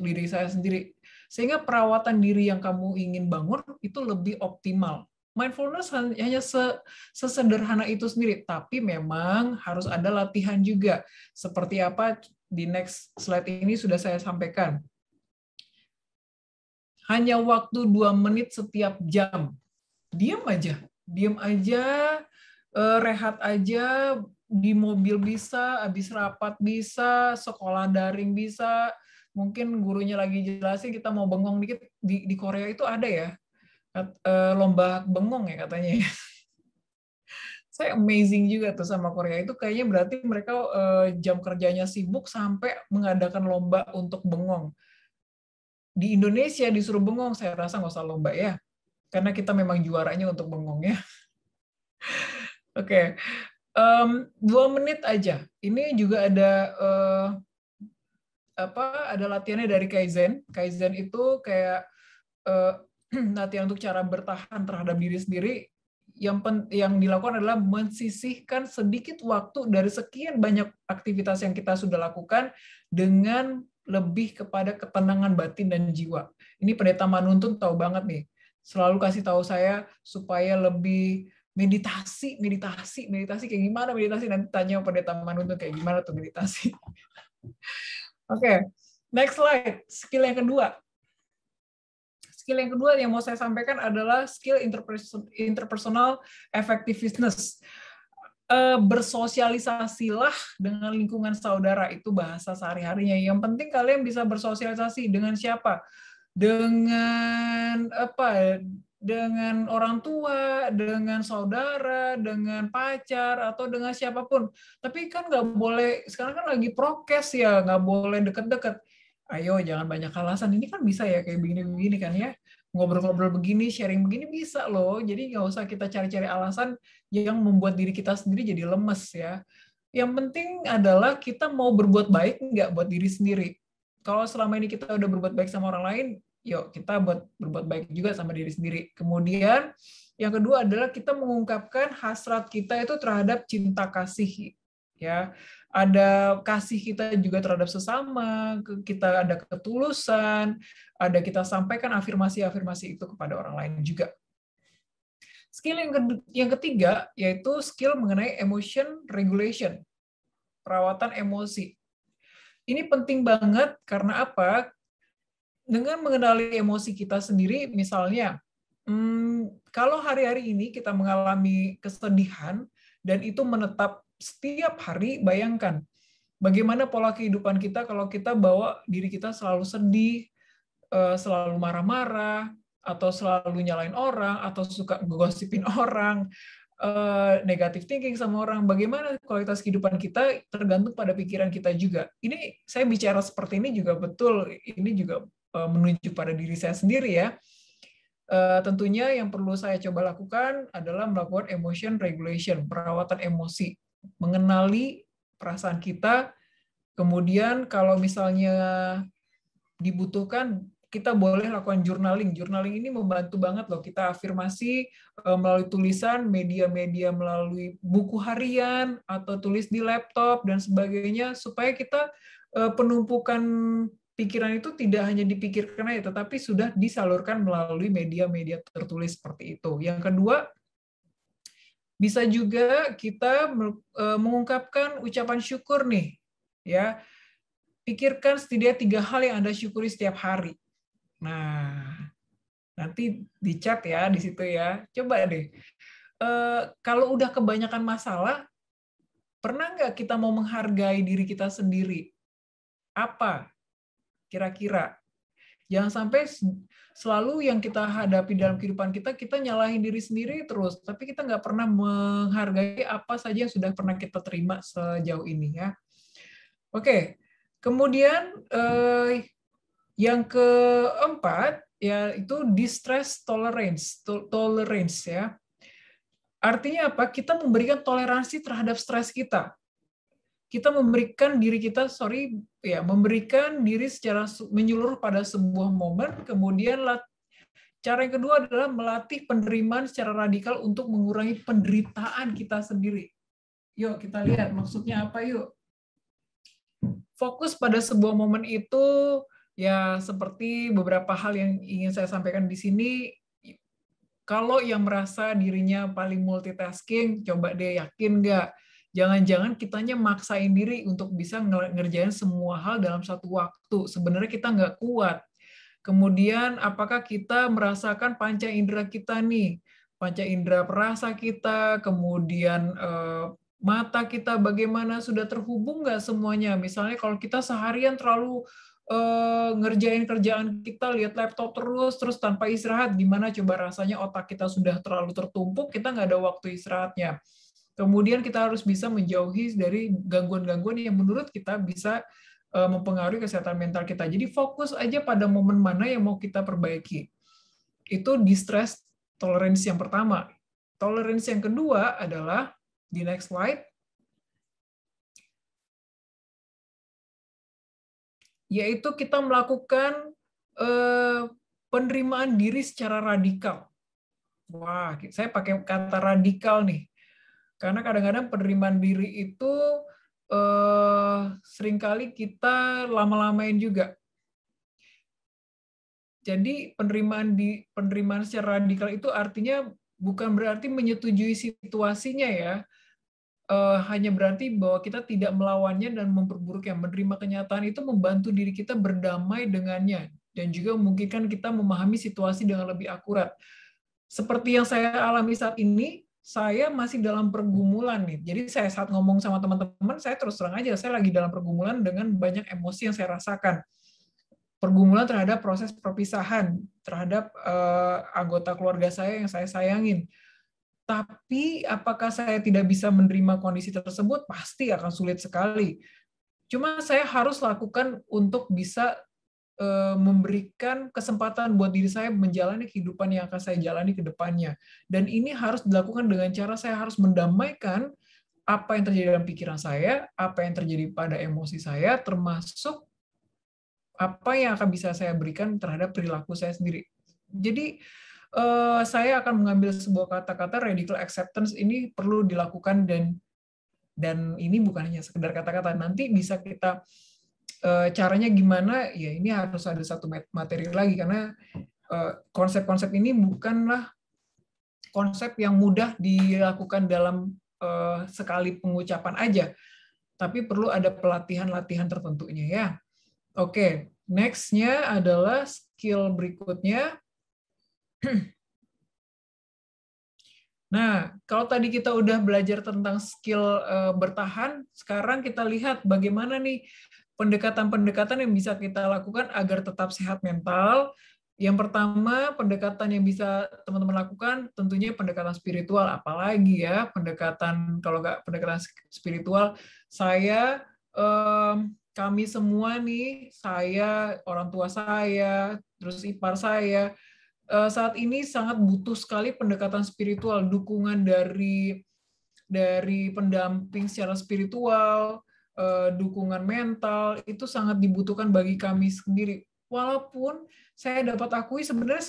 diri saya sendiri. Sehingga perawatan diri yang kamu ingin bangun itu lebih optimal. Mindfulness hanya sesederhana itu sendiri, tapi memang harus ada latihan juga. Seperti apa di next slide ini sudah saya sampaikan. Hanya waktu 2 menit setiap jam. Diam aja, rehat aja, di mobil bisa, habis rapat bisa, sekolah daring bisa, mungkin gurunya lagi jelasin, kita mau bengong dikit. Di Korea itu ada ya, lomba bengong ya katanya. Saya amazing juga tuh sama Korea itu, kayaknya berarti mereka jam kerjanya sibuk sampai mengadakan lomba untuk bengong. Di Indonesia disuruh bengong, saya rasa nggak usah lomba ya. karena kita memang juaranya untuk bengong ya. Oke, 2 menit aja. Ini juga ada ada latihannya dari Kaizen. Kaizen itu kayak latihan untuk cara bertahan terhadap diri sendiri. Yang dilakukan adalah mensisihkan sedikit waktu dari sekian banyak aktivitas yang kita sudah lakukan dengan lebih kepada ketenangan batin dan jiwa. Ini Pendeta Manuntun tahu banget nih. Selalu kasih tahu saya supaya lebih meditasi kayak gimana meditasi, nanti tanya Pendeta Manuntun kayak gimana tuh meditasi. Oke, next slide. Skill yang kedua. Skill yang kedua yang mau saya sampaikan adalah skill interpersonal effectiveness. Bersosialisasilah dengan lingkungan saudara, itu bahasa sehari-harinya. Yang penting kalian bisa bersosialisasi dengan siapa? Dengan dengan orang tua, dengan saudara, dengan pacar, atau dengan siapapun. Tapi kan nggak boleh, sekarang kan lagi prokes ya, nggak boleh deket-deket. Ayo, jangan banyak alasan. Ini kan bisa ya, kayak begini-begini kan ya. Ngobrol-ngobrol begini, sharing begini bisa loh. Jadi nggak usah kita cari-cari alasan yang membuat diri kita sendiri jadi lemes ya. Yang penting adalah kita mau berbuat baik nggak buat diri sendiri. Kalau selama ini kita udah berbuat baik sama orang lain, yuk kita berbuat baik juga sama diri sendiri. Kemudian yang kedua adalah kita mengungkapkan hasrat kita itu terhadap cinta kasih. Ya, ada kasih kita juga terhadap sesama, kita ada ketulusan, ada kita sampaikan afirmasi-afirmasi itu kepada orang lain juga. Skill yang ketiga yaitu skill mengenai emotion regulation, perawatan emosi. Ini penting banget karena apa? Dengan mengenali emosi kita sendiri, misalnya, kalau hari-hari ini kita mengalami kesedihan dan itu menetap setiap hari, bayangkan bagaimana pola kehidupan kita kalau kita bawa diri kita selalu sedih, selalu marah-marah, atau selalu nyalain orang, atau suka gosipin orang, negative thinking sama orang. Bagaimana kualitas kehidupan kita tergantung pada pikiran kita juga. Ini saya bicara seperti ini juga betul, ini juga menuju pada diri saya sendiri ya. Tentunya yang perlu saya coba lakukan adalah melakukan emotion regulation, perawatan emosi, mengenali perasaan kita. Kemudian kalau misalnya dibutuhkan, kita boleh lakukan journaling. Journaling ini membantu banget loh. Kita afirmasi melalui tulisan, media-media melalui buku harian, atau tulis di laptop, dan sebagainya, supaya kita penumpukan pikiran itu tidak hanya dipikirkan aja, tetapi sudah disalurkan melalui media-media tertulis seperti itu. Yang kedua, bisa juga kita mengungkapkan ucapan syukur nih, ya. Pikirkan setidaknya 3 hal yang Anda syukuri setiap hari. Nah, nanti di chat ya di situ ya. Coba deh. Kalau udah kebanyakan masalah, pernah nggak kita mau menghargai diri kita sendiri? Apa kira-kira? Jangan sampai selalu yang kita hadapi dalam kehidupan kita, kita nyalahin diri sendiri terus, tapi kita nggak pernah menghargai apa saja yang sudah pernah kita terima sejauh ini ya. Oke, kemudian yang keempat yaitu distress tolerance ya. Artinya apa? Kita memberikan toleransi terhadap stres kita. Kita memberikan diri secara menyeluruh pada sebuah momen. Kemudian cara yang kedua adalah melatih penerimaan secara radikal untuk mengurangi penderitaan kita sendiri. Yuk kita lihat maksudnya apa yuk. Fokus pada sebuah momen itu ya seperti beberapa hal yang ingin saya sampaikan di sini. Kalau yang merasa dirinya paling multitasking, coba deh yakin nggak? Jangan-jangan kitanya maksain diri untuk bisa ngerjain semua hal dalam satu waktu. Sebenarnya kita nggak kuat. Kemudian, apakah kita merasakan panca indera kita nih? Panca indera perasa kita, kemudian mata kita bagaimana, sudah terhubung nggak semuanya? Misalnya kalau kita seharian terlalu ngerjain kerjaan kita, lihat laptop terus tanpa istirahat, gimana coba rasanya otak kita sudah terlalu tertumpuk, kita nggak ada waktu istirahatnya. Kemudian kita harus bisa menjauhi dari gangguan-gangguan yang menurut kita bisa mempengaruhi kesehatan mental kita. Jadi fokus aja pada momen mana yang mau kita perbaiki. Itu distress Toleransi yang pertama. Toleransi yang kedua adalah, di next slide, yaitu kita melakukan penerimaan diri secara radikal. Wah, saya pakai kata radikal nih, karena kadang-kadang penerimaan diri itu seringkali kita lama-lamain juga. Jadi penerimaan secara radikal itu artinya bukan berarti menyetujui situasinya ya, hanya berarti bahwa kita tidak melawannya dan memperburuknya. Menerima kenyataan itu membantu diri kita berdamai dengannya, dan juga memungkinkan kita memahami situasi dengan lebih akurat. Seperti yang saya alami saat ini, saya masih dalam pergumulan nih. Jadi saya saat ngomong sama teman-teman, saya terus terang aja, saya lagi dalam pergumulan dengan banyak emosi yang saya rasakan. Pergumulan terhadap proses perpisahan, terhadap anggota keluarga saya yang saya sayangin. Tapi apakah saya tidak bisa menerima kondisi tersebut? Pasti akan sulit sekali. Cuma saya harus lakukan untuk bisa memberikan kesempatan buat diri saya menjalani kehidupan yang akan saya jalani ke depannya. Dan ini harus dilakukan dengan cara saya harus mendamaikan apa yang terjadi dalam pikiran saya, apa yang terjadi pada emosi saya, termasuk apa yang akan bisa saya berikan terhadap perilaku saya sendiri. Jadi, saya akan mengambil sebuah kata-kata, radical acceptance ini perlu dilakukan, dan ini bukan hanya sekedar kata-kata. Nanti bisa kita caranya gimana, ya ini harus ada satu materi lagi, karena konsep-konsep ini bukanlah konsep yang mudah dilakukan dalam sekali pengucapan aja, tapi perlu ada pelatihan-latihan tertentunya ya. Oke, next-nya adalah skill berikutnya. Nah, kalau tadi kita udah belajar tentang skill bertahan, sekarang kita lihat bagaimana nih pendekatan-pendekatan yang bisa kita lakukan agar tetap sehat mental. Yang pertama, pendekatan yang bisa teman-teman lakukan tentunya pendekatan spiritual. Apalagi ya, kalau nggak pendekatan spiritual, kami semua nih, saya, orang tua saya, terus ipar saya, saat ini sangat butuh sekali pendekatan spiritual, dukungan dari pendamping secara spiritual, dukungan mental, itu sangat dibutuhkan bagi kami sendiri. Walaupun saya dapat akui sebenarnya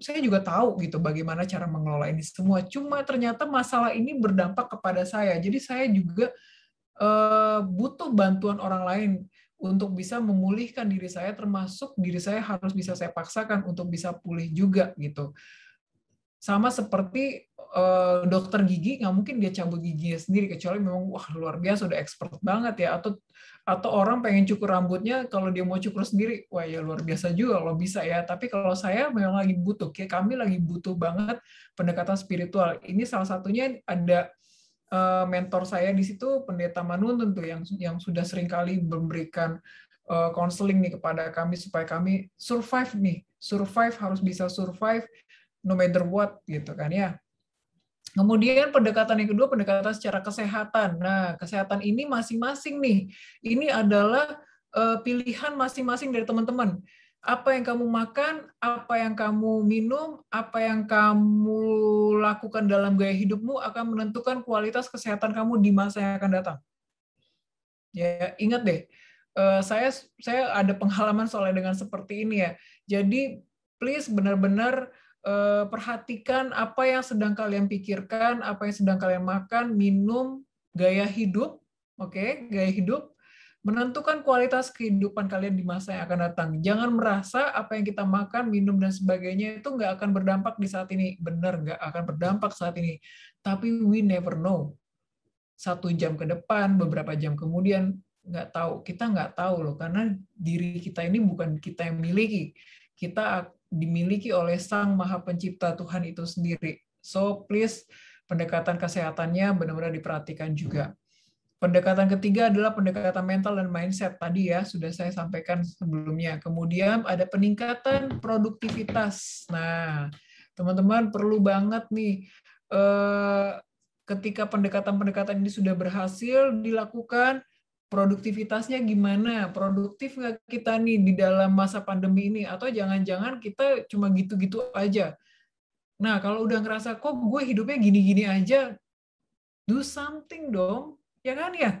saya juga tahu gitu bagaimana cara mengelola ini semua. Cuma ternyata masalah ini berdampak kepada saya. Jadi saya juga butuh bantuan orang lain untuk bisa memulihkan diri saya, termasuk diri saya harus bisa saya paksakan untuk bisa pulih juga gitu. Sama seperti dokter gigi, nggak mungkin dia cabut giginya sendiri, kecuali memang wah luar biasa, udah expert banget ya, atau orang pengen cukur rambutnya, kalau dia mau cukur sendiri, wah ya luar biasa juga kalau bisa ya. Tapi kalau saya memang lagi butuh, kami lagi butuh banget pendekatan spiritual. Ini salah satunya ada mentor saya di situ, Pendeta Manun tentu, yang sudah seringkali memberikan counseling nih kepada kami supaya kami harus bisa survive no matter what gitu kan ya. Kemudian pendekatan yang kedua, pendekatan secara kesehatan. Nah, kesehatan ini masing-masing nih, ini adalah pilihan masing-masing dari teman-teman. Apa yang kamu makan, apa yang kamu minum, apa yang kamu lakukan dalam gaya hidupmu akan menentukan kualitas kesehatan kamu di masa yang akan datang. Ya, ingat deh, saya ada pengalaman soalnya dengan seperti ini ya. Jadi, please benar-benar perhatikan apa yang sedang kalian pikirkan, apa yang sedang kalian makan, minum, gaya hidup, oke, gaya hidup, menentukan kualitas kehidupan kalian di masa yang akan datang. Jangan merasa apa yang kita makan, minum, dan sebagainya itu nggak akan berdampak di saat ini. Benar, nggak akan berdampak saat ini. Tapi we never know. 1 jam ke depan, beberapa jam kemudian, nggak tahu. Kita nggak tahu loh, karena diri kita ini bukan kita yang miliki. Kita dimiliki oleh Sang Maha Pencipta, Tuhan itu sendiri. So, please, pendekatan kesehatannya benar-benar diperhatikan juga. Pendekatan ketiga adalah pendekatan mental dan mindset. Tadi ya, sudah saya sampaikan sebelumnya. Kemudian ada peningkatan produktivitas. Nah, teman-teman perlu banget nih, ketika pendekatan-pendekatan ini sudah berhasil dilakukan, produktivitasnya gimana? Produktif nggak kita nih di dalam masa pandemi ini? Atau jangan-jangan kita cuma gitu-gitu aja? Nah, kalau udah ngerasa kok gue hidupnya gini-gini aja, do something dong, ya kan ya?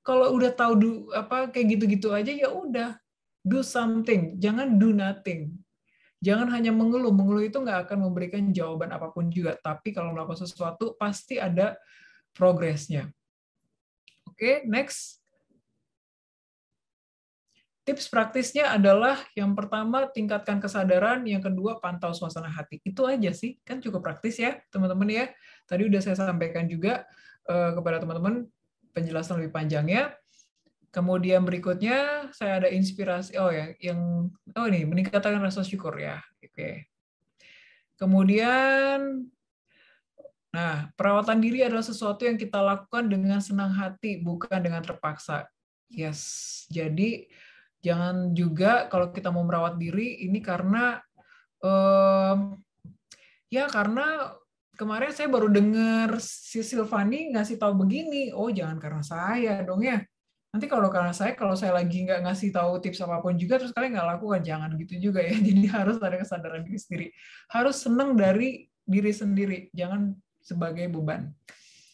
Kalau udah tahu kayak gitu-gitu aja ya udah, do something, jangan do nothing. Jangan hanya mengeluh, mengeluh itu nggak akan memberikan jawaban apapun juga. Tapi kalau melakukan sesuatu pasti ada progresnya. Oke, next. Tips praktisnya adalah yang pertama tingkatkan kesadaran, yang kedua pantau suasana hati. Itu aja sih, kan cukup praktis ya teman-teman ya. Tadi udah saya sampaikan juga kepada teman-teman penjelasan lebih panjangnya. Kemudian berikutnya saya ada inspirasi, ini meningkatkan rasa syukur ya. Oke. Kemudian, nah, perawatan diri adalah sesuatu yang kita lakukan dengan senang hati, bukan dengan terpaksa. Yes, jadi jangan juga kalau kita mau merawat diri ini karena karena kemarin saya baru dengar si Silvani ngasih tahu begini. Oh, jangan karena saya dong ya. Nanti kalau saya lagi nggak ngasih tahu tips apapun juga, terus kalian nggak lakukan, jangan gitu juga ya. Jadi harus ada kesadaran diri sendiri. Harus senang dari diri sendiri, jangan sebagai beban.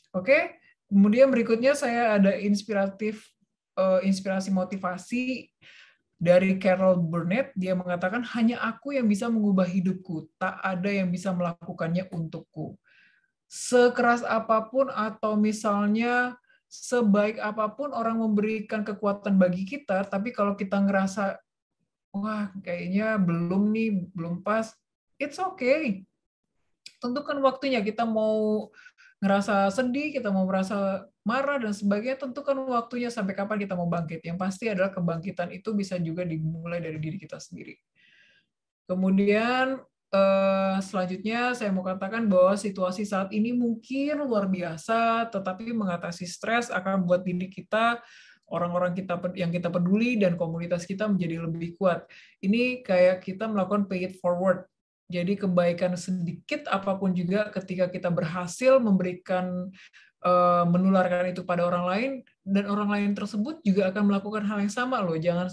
Oke, kemudian berikutnya saya ada inspirasi motivasi dari Carol Burnett. Dia mengatakan, hanya aku yang bisa mengubah hidupku, tak ada yang bisa melakukannya untukku. Sekeras apapun atau misalnya sebaik apapun orang memberikan kekuatan bagi kita, tapi kalau kita ngerasa, wah kayaknya belum nih, belum pas, it's okay. Tentukan waktunya, kita mau ngerasa sedih, kita mau merasa marah, dan sebagainya, tentukan waktunya sampai kapan kita mau bangkit. Yang pasti adalah kebangkitan itu bisa juga dimulai dari diri kita sendiri. Kemudian, selanjutnya saya mau katakan bahwa situasi saat ini mungkin luar biasa, tetapi mengatasi stres akan membuat diri kita, orang-orang yang kita peduli, dan komunitas kita menjadi lebih kuat. Ini kayak kita melakukan pay it forward. Jadi kebaikan sedikit apapun juga ketika kita berhasil menularkan itu pada orang lain, dan orang lain tersebut juga akan melakukan hal yang sama loh. Jangan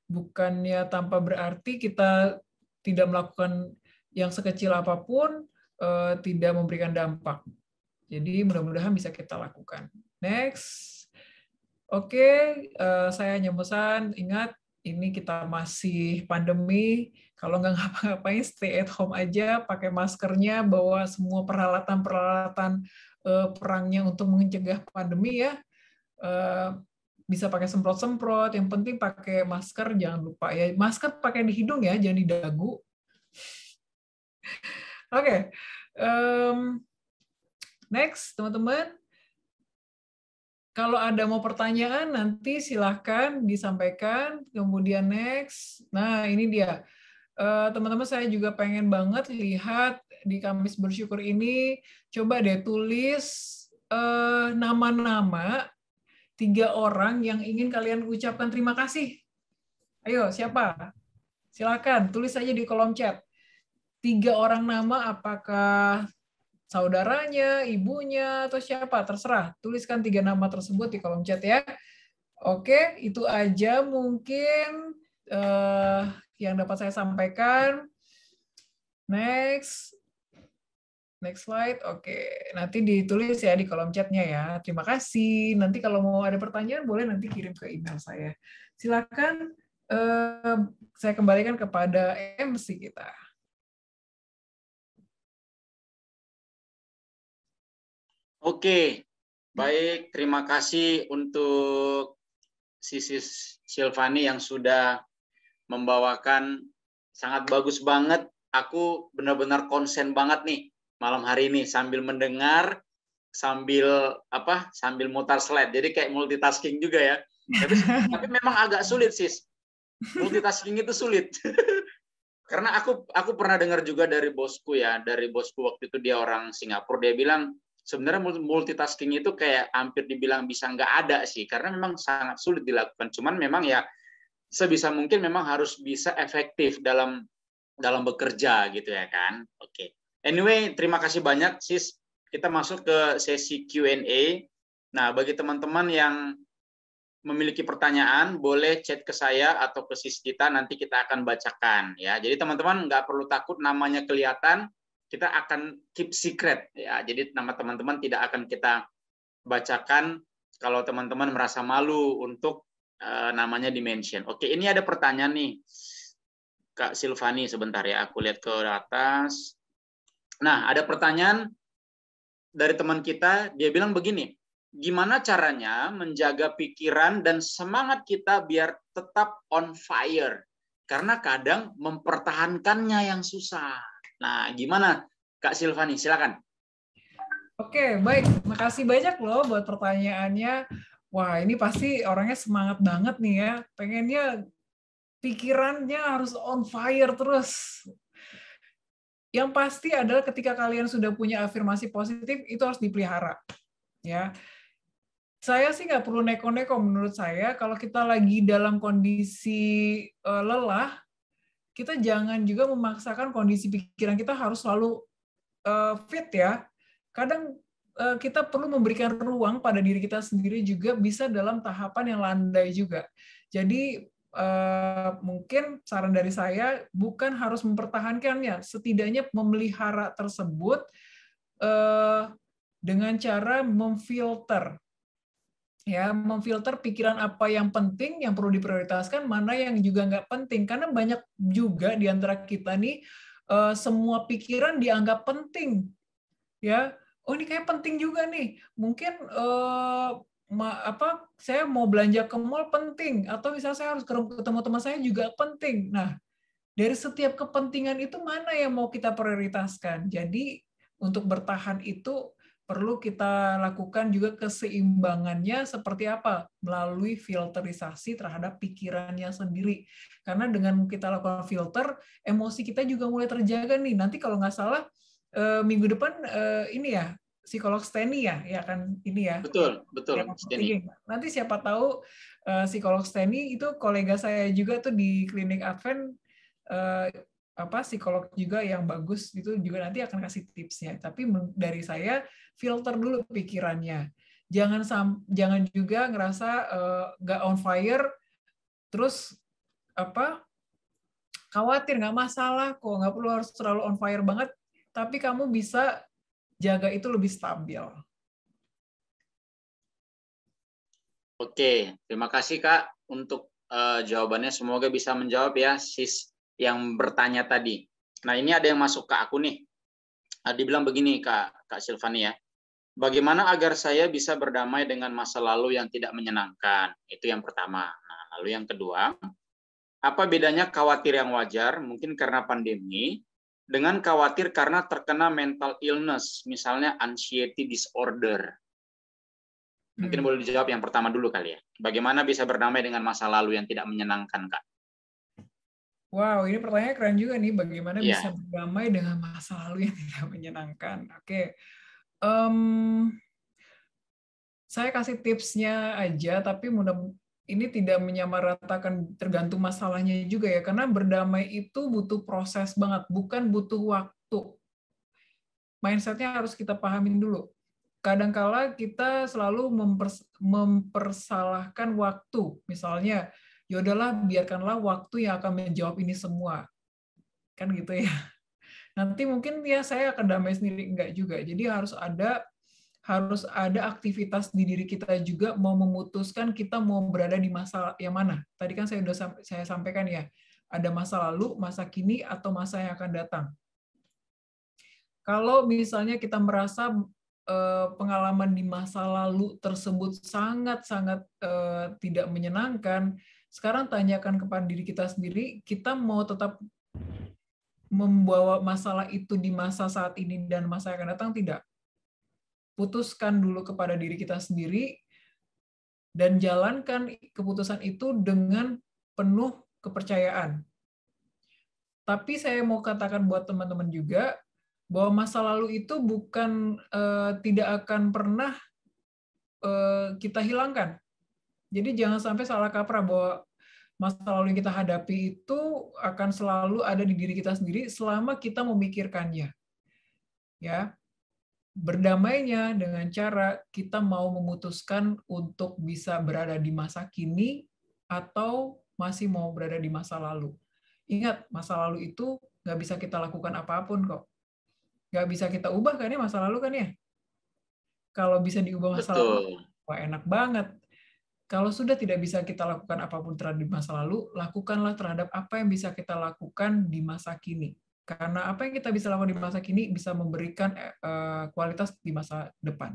bukannya tanpa berarti kita tidak melakukan yang sekecil apapun tidak memberikan dampak. Jadi mudah-mudahan bisa kita lakukan. Next. Oke, saya hanya pesan, ingat ini kita masih pandemi, kalau nggak ngapa-ngapain stay at home aja, pakai maskernya, bawa semua peralatan-peralatan perangnya untuk mencegah pandemi ya. Bisa pakai semprot-semprot, yang penting pakai masker, jangan lupa ya. Masker pakai di hidung ya, jangan di dagu. Oke. Next, teman-teman. Kalau ada mau pertanyaan, nanti silahkan disampaikan. Kemudian next. Nah, ini dia. Teman-teman, saya juga pengen banget lihat di Kamis Bersyukur ini, coba deh tulis nama-nama 3 orang yang ingin kalian ucapkan terima kasih. Ayo, siapa? Silakan, tulis saja di kolom chat. 3 orang nama, apakah saudaranya, ibunya, atau siapa, terserah. Tuliskan 3 nama tersebut di kolom chat ya. Oke, itu aja mungkin yang dapat saya sampaikan. Next slide. Oke, nanti ditulis ya di kolom chatnya ya. Terima kasih. Nanti kalau mau ada pertanyaan, boleh nanti kirim ke email saya. Silakan saya kembalikan kepada MC kita. Oke, baik. Terima kasih untuk Sisi Silvani yang sudah membawakan sangat bagus banget. Aku benar-benar konsen banget nih malam hari ini sambil mendengar, sambil mutar slide. Jadi kayak multitasking juga ya. Tapi memang agak sulit, Sis. Multitasking itu sulit. Karena aku pernah dengar juga dari bosku ya, waktu itu, dia orang Singapura, dia bilang sebenarnya multitasking itu kayak hampir dibilang bisa nggak ada sih, karena memang sangat sulit dilakukan. Cuman memang ya sebisa mungkin memang harus bisa efektif dalam bekerja gitu ya kan. Oke. Anyway, terima kasih banyak Sis. Kita masuk ke sesi Q&A. Nah, bagi teman-teman yang memiliki pertanyaan, boleh chat ke saya atau ke sis kita, nanti kita akan bacakan ya. Jadi teman-teman nggak perlu takut namanya kelihatan, kita akan keep secret ya. Jadi nama teman-teman tidak akan kita bacakan kalau teman-teman merasa malu untuk namanya di-mention. Oke, ini ada pertanyaan nih. Kak Silvani, sebentar ya, aku lihat ke atas. Nah, ada pertanyaan dari teman kita, dia bilang begini, gimana caranya menjaga pikiran dan semangat kita biar tetap on fire? Karena kadang mempertahankannya yang susah. Nah, gimana Kak Silvani? Silakan. Oke, baik. Makasih banyak loh buat pertanyaannya. Wah, ini pasti orangnya semangat banget nih ya. Pengennya pikirannya harus on fire terus. Yang pasti adalah ketika kalian sudah punya afirmasi positif, itu harus dipelihara. Ya, saya sih nggak perlu neko-neko menurut saya. Kalau kita lagi dalam kondisi lelah, kita jangan juga memaksakan kondisi pikiran kita harus selalu fit ya. Kadang kita perlu memberikan ruang pada diri kita sendiri juga bisa dalam tahapan yang landai juga. Jadi mungkin saran dari saya bukan harus mempertahankannya, setidaknya memelihara tersebut dengan cara memfilter. Ya, memfilter pikiran apa yang penting, yang perlu diprioritaskan, mana yang juga nggak penting. Karena banyak juga di antara kita nih, semua pikiran dianggap penting. Ya, oh ini kayak penting juga nih. Mungkin saya mau belanja ke mall penting, atau misalnya saya harus ketemu teman saya juga penting. Nah, dari setiap kepentingan itu mana yang mau kita prioritaskan. Jadi untuk bertahan itu perlu kita lakukan juga keseimbangannya seperti apa? Melalui filterisasi terhadap pikirannya sendiri. Karena dengan kita lakukan filter, emosi kita juga mulai terjaga nih. Nanti kalau nggak salah, minggu depan ini ya, psikolog Steny ya kan ini ya. Betul. Steny. Nanti siapa tahu psikolog Steny itu kolega saya juga tuh di klinik Advent, psikolog juga yang bagus itu juga nanti akan kasih tipsnya. Tapi dari saya filter dulu pikirannya. Jangan juga ngerasa nggak on fire, terus khawatir nggak masalah kok, nggak perlu harus terlalu on fire banget. Tapi kamu bisa jaga itu lebih stabil. Oke, terima kasih Kak untuk jawabannya. Semoga bisa menjawab ya sis yang bertanya tadi. Nah, ini ada yang masuk ke aku nih. Dibilang begini Kak Silvani ya. Bagaimana agar saya bisa berdamai dengan masa lalu yang tidak menyenangkan? Itu yang pertama. Nah, lalu yang kedua, apa bedanya khawatir yang wajar, mungkin karena pandemi, dengan khawatir karena terkena mental illness, misalnya anxiety disorder? Mungkin boleh dijawab yang pertama dulu kali ya. Bagaimana bisa berdamai dengan masa lalu yang tidak menyenangkan, Kak? Wow, ini pertanyaan keren juga nih. Bagaimana bisa berdamai dengan masa lalu yang tidak menyenangkan? Oke. Saya kasih tipsnya aja, tapi ini tidak menyamaratakan tergantung masalahnya juga ya. Karena berdamai itu butuh proses banget, bukan butuh waktu. Mindset-nya harus kita pahamin dulu. Kadangkala kita selalu mempersalahkan waktu. Misalnya, ya udahlah biarkanlah waktu yang akan menjawab ini semua. Kan gitu ya. Nanti mungkin ya saya akan damai sendiri, enggak juga. Jadi harus ada aktivitas di diri kita juga mau memutuskan kita mau berada di masa yang mana. Tadi kan saya sampaikan ya, ada masa lalu, masa kini, atau masa yang akan datang. Kalau misalnya kita merasa pengalaman di masa lalu tersebut sangat-sangat tidak menyenangkan, sekarang tanyakan kepada diri kita sendiri, kita mau tetap membawa masalah itu di masa saat ini dan masa yang akan datang, tidak. Putuskan dulu kepada diri kita sendiri, dan jalankan keputusan itu dengan penuh kepercayaan. Tapi saya mau katakan buat teman-teman juga, bahwa masa lalu itu bukan tidak akan pernah kita hilangkan. Jadi jangan sampai salah kaprah bahwa masa lalu yang kita hadapi itu akan selalu ada di diri kita sendiri selama kita memikirkannya. Ya. berdamainya dengan cara kita mau memutuskan untuk bisa berada di masa kini atau masih mau berada di masa lalu. Ingat, masa lalu itu nggak bisa kita lakukan apapun kok. Nggak bisa kita ubah kan ya masa lalu kan ya? Kalau bisa diubah masa lalu, Betul. wah enak banget. Kalau sudah tidak bisa kita lakukan apapun terhadap masa lalu, lakukanlah terhadap apa yang bisa kita lakukan di masa kini. Karena apa yang kita bisa lakukan di masa kini bisa memberikan kualitas di masa depan.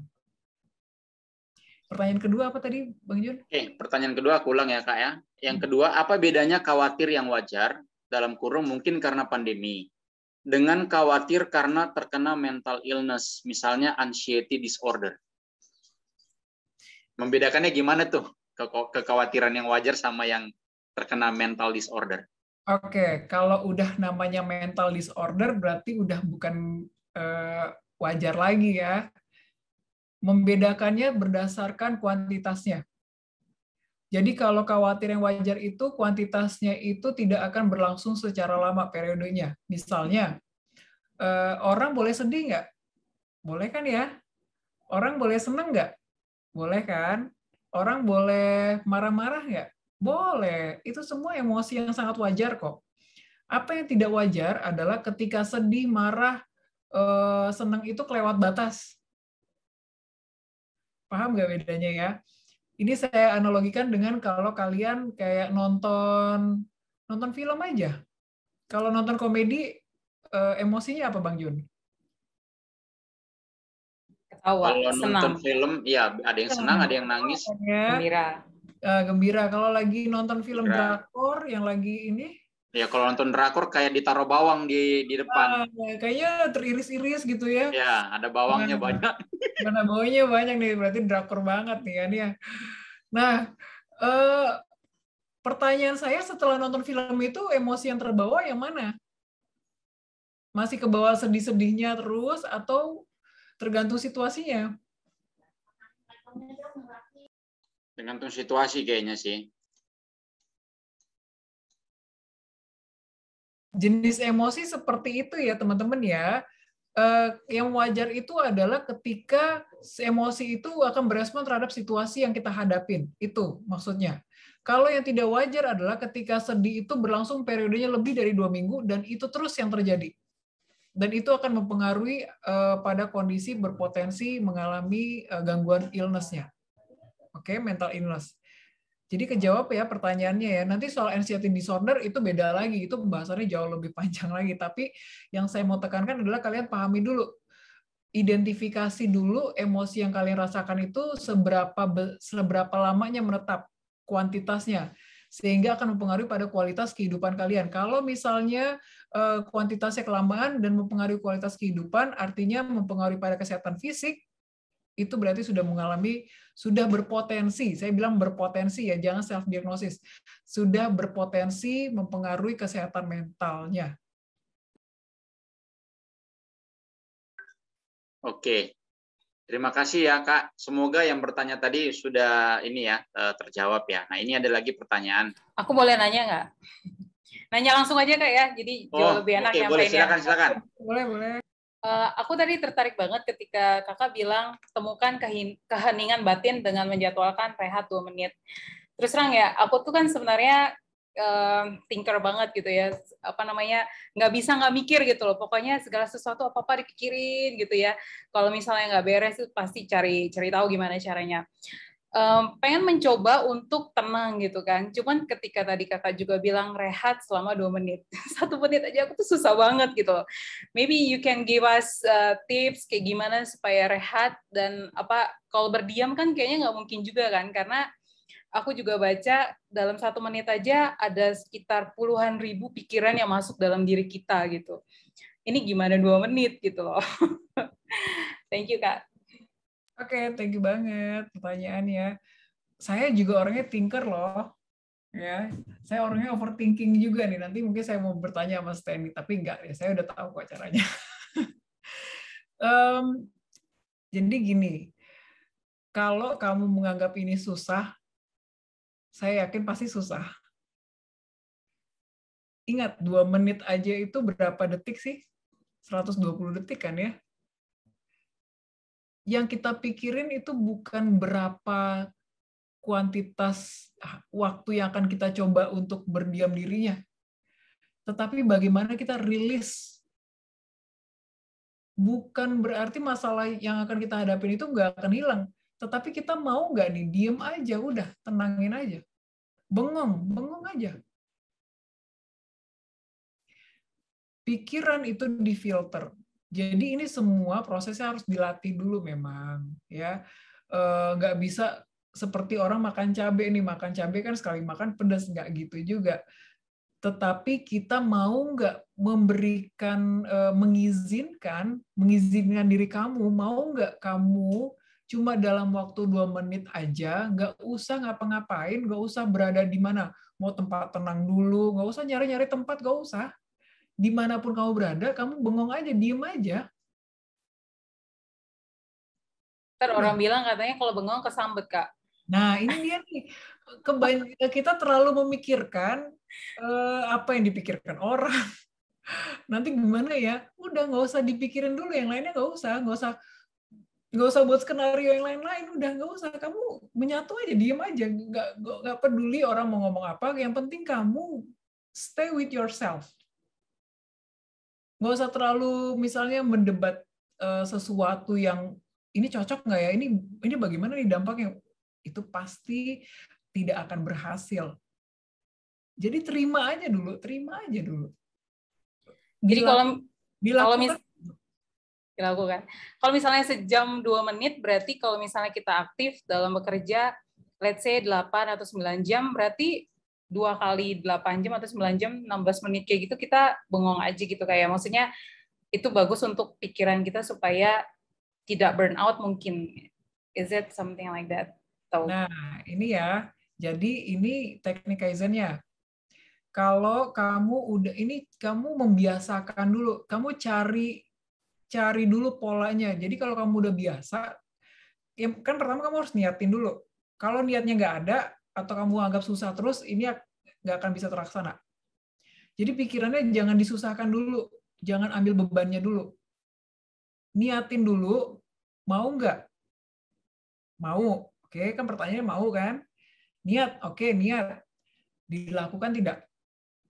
Pertanyaan kedua apa tadi, Bang Jun? Oke, pertanyaan kedua aku ulang ya, Kak ya. Yang kedua, apa bedanya khawatir yang wajar, dalam kurung mungkin karena pandemi, dengan khawatir karena terkena mental illness, misalnya anxiety disorder? Membedakannya gimana tuh? Kekhawatiran yang wajar sama yang terkena mental disorder. Oke, kalau udah namanya mental disorder berarti udah bukan wajar lagi ya. Membedakannya berdasarkan kuantitasnya. Jadi kalau khawatir yang wajar itu kuantitasnya itu tidak akan berlangsung secara lama periodenya. Misalnya, orang boleh sedih nggak? Boleh kan ya? Orang boleh seneng nggak? Boleh kan? Orang boleh marah-marah nggak? Boleh. Itu semua emosi yang sangat wajar kok. Apa yang tidak wajar adalah ketika sedih, marah, seneng itu kelewat batas. Paham nggak bedanya ya? Ini saya analogikan dengan kalau kalian kayak nonton film aja. Kalau nonton komedi, emosinya apa Bang Jun? Ketawa, Kalau nonton senang, film, ya ada yang senang, ada yang nangis. gembira. Gembira. Kalau lagi nonton film Gembira. drakor yang lagi ini, Ya kalau nonton drakor kayak ditaruh bawang di depan. kayaknya teriris-iris gitu ya. Ya, ada bawangnya banyak. Mana baunya banyak nih, berarti drakor banget nih kan ya. Nah, pertanyaan saya setelah nonton film itu emosi yang terbawa yang mana? Masih ke bawah sedih-sedihnya terus atau tergantung situasinya? Tergantung situasi kayaknya sih. Jenis emosi seperti itu ya teman-teman ya. Yang wajar itu adalah ketika emosi itu akan berespon terhadap situasi yang kita hadapin. Itu maksudnya. Kalau yang tidak wajar adalah ketika sedih itu berlangsung periodenya lebih dari 2 minggu dan itu terus yang terjadi. Dan itu akan mempengaruhi pada kondisi berpotensi mengalami gangguan illness-nya. Oke, mental illness. Jadi kejawab ya pertanyaannya ya. Nanti soal anxiety disorder itu beda lagi, itu pembahasannya jauh lebih panjang lagi. Tapi yang saya mau tekankan adalah kalian pahami dulu, identifikasi dulu emosi yang kalian rasakan itu seberapa lamanya menetap, kuantitasnya, sehingga akan mempengaruhi pada kualitas kehidupan kalian. Kalau misalnya kuantitasnya kelamaan dan mempengaruhi kualitas kehidupan, artinya mempengaruhi pada kesehatan fisik, itu berarti sudah berpotensi, saya bilang berpotensi ya, jangan self diagnosis, sudah berpotensi mempengaruhi kesehatan mentalnya. Oke. Terima kasih ya Kak. Semoga yang bertanya tadi sudah ini ya terjawab ya. Nah, ini ada lagi pertanyaan. Aku boleh nanya nggak? Nanya langsung aja Kak ya, jadi jauh lebih enak ya. Boleh, silakan. Boleh. Aku tadi tertarik banget ketika kakak bilang temukan keheningan batin dengan menjadwalkan rehat 2 menit. Terus terang ya, aku tuh kan sebenarnya thinker banget gitu ya, nggak bisa nggak mikir gitu loh. Pokoknya segala sesuatu apa dipikirin gitu ya. Kalau misalnya nggak beres itu pasti cari tahu gimana caranya. Pengen mencoba untuk tenang gitu kan. Cuman ketika tadi kakak juga bilang rehat selama 2 menit. 1 menit aja aku tuh susah banget gitu. Maybe you can give us tips kayak gimana supaya rehat dan kalau berdiam kan kayaknya nggak mungkin juga kan. Karena aku juga baca dalam 1 menit aja ada sekitar puluhan ribu pikiran yang masuk dalam diri kita gitu. Ini gimana 2 menit gitu loh. Thank you Kak. Oke, thank you banget pertanyaannya. Saya juga orangnya thinker loh. Ya, saya orangnya overthinking juga nih. Nanti mungkin saya mau bertanya sama Stanley, tapi enggak ya. Saya udah tahu kok caranya. Jadi gini, kalau kamu menganggap ini susah, saya yakin pasti susah. Ingat, 2 menit aja itu berapa detik sih? 120 detik kan ya? yang kita pikirin itu bukan berapa kuantitas waktu yang akan kita coba untuk berdiam dirinya, tetapi bagaimana kita rilis. Bukan berarti masalah yang akan kita hadapin itu nggak akan hilang, tetapi kita mau nggak nih diem aja, udah tenangin aja, bengong aja. Pikiran itu difilter. Jadi ini semua prosesnya harus dilatih dulu memang, ya. Nggak bisa seperti orang makan cabai nih, makan cabai kan sekali makan pedas, nggak gitu juga. Tetapi kita mau nggak memberikan, mengizinkan diri kamu, mau nggak kamu cuma dalam waktu 2 menit aja, nggak usah ngapa-ngapain, nggak usah berada di mana, mau tempat tenang dulu, nggak usah nyari-nyari tempat, nggak usah. Dimanapun kamu berada, kamu bengong aja, diem aja. Ntar orang bilang katanya kalau bengong kesambet, Kak. Nah, ini dia nih. Kita terlalu memikirkan apa yang dipikirkan orang. Nanti gimana ya? Udah nggak usah dipikirin dulu, yang lainnya nggak usah buat skenario yang lain-lain. Udah nggak usah. Kamu menyatu aja, diem aja. Nggak peduli orang mau ngomong apa. Yang penting kamu stay with yourself. Nggak usah terlalu misalnya mendebat sesuatu yang ini cocok nggak ya? Ini bagaimana nih dampaknya? Itu pasti tidak akan berhasil. Jadi terima aja dulu. Jadi dilakukan. Kalau misalnya sejam 2 menit, berarti kalau misalnya kita aktif dalam bekerja, let's say 8 atau 9 jam, berarti 2 kali 8 jam atau 9 jam, 16 menit kayak gitu, kita bengong aja gitu. Kayak maksudnya itu bagus untuk pikiran kita supaya tidak burn out mungkin. Is it something like that? Nah, ini ya. Jadi ini teknik Kaizen-nya. Kalau kamu kamu membiasakan dulu, kamu cari dulu polanya. Jadi kalau kamu udah biasa, ya kan pertama kamu harus niatin dulu. Kalau niatnya nggak ada atau kamu anggap susah terus, ini nggak akan bisa terlaksana. Jadi pikirannya jangan disusahkan dulu, jangan ambil bebannya dulu. Niatin dulu, mau nggak? Mau. Oke, kan pertanyaannya mau kan? Niat, oke, niat. Dilakukan tidak?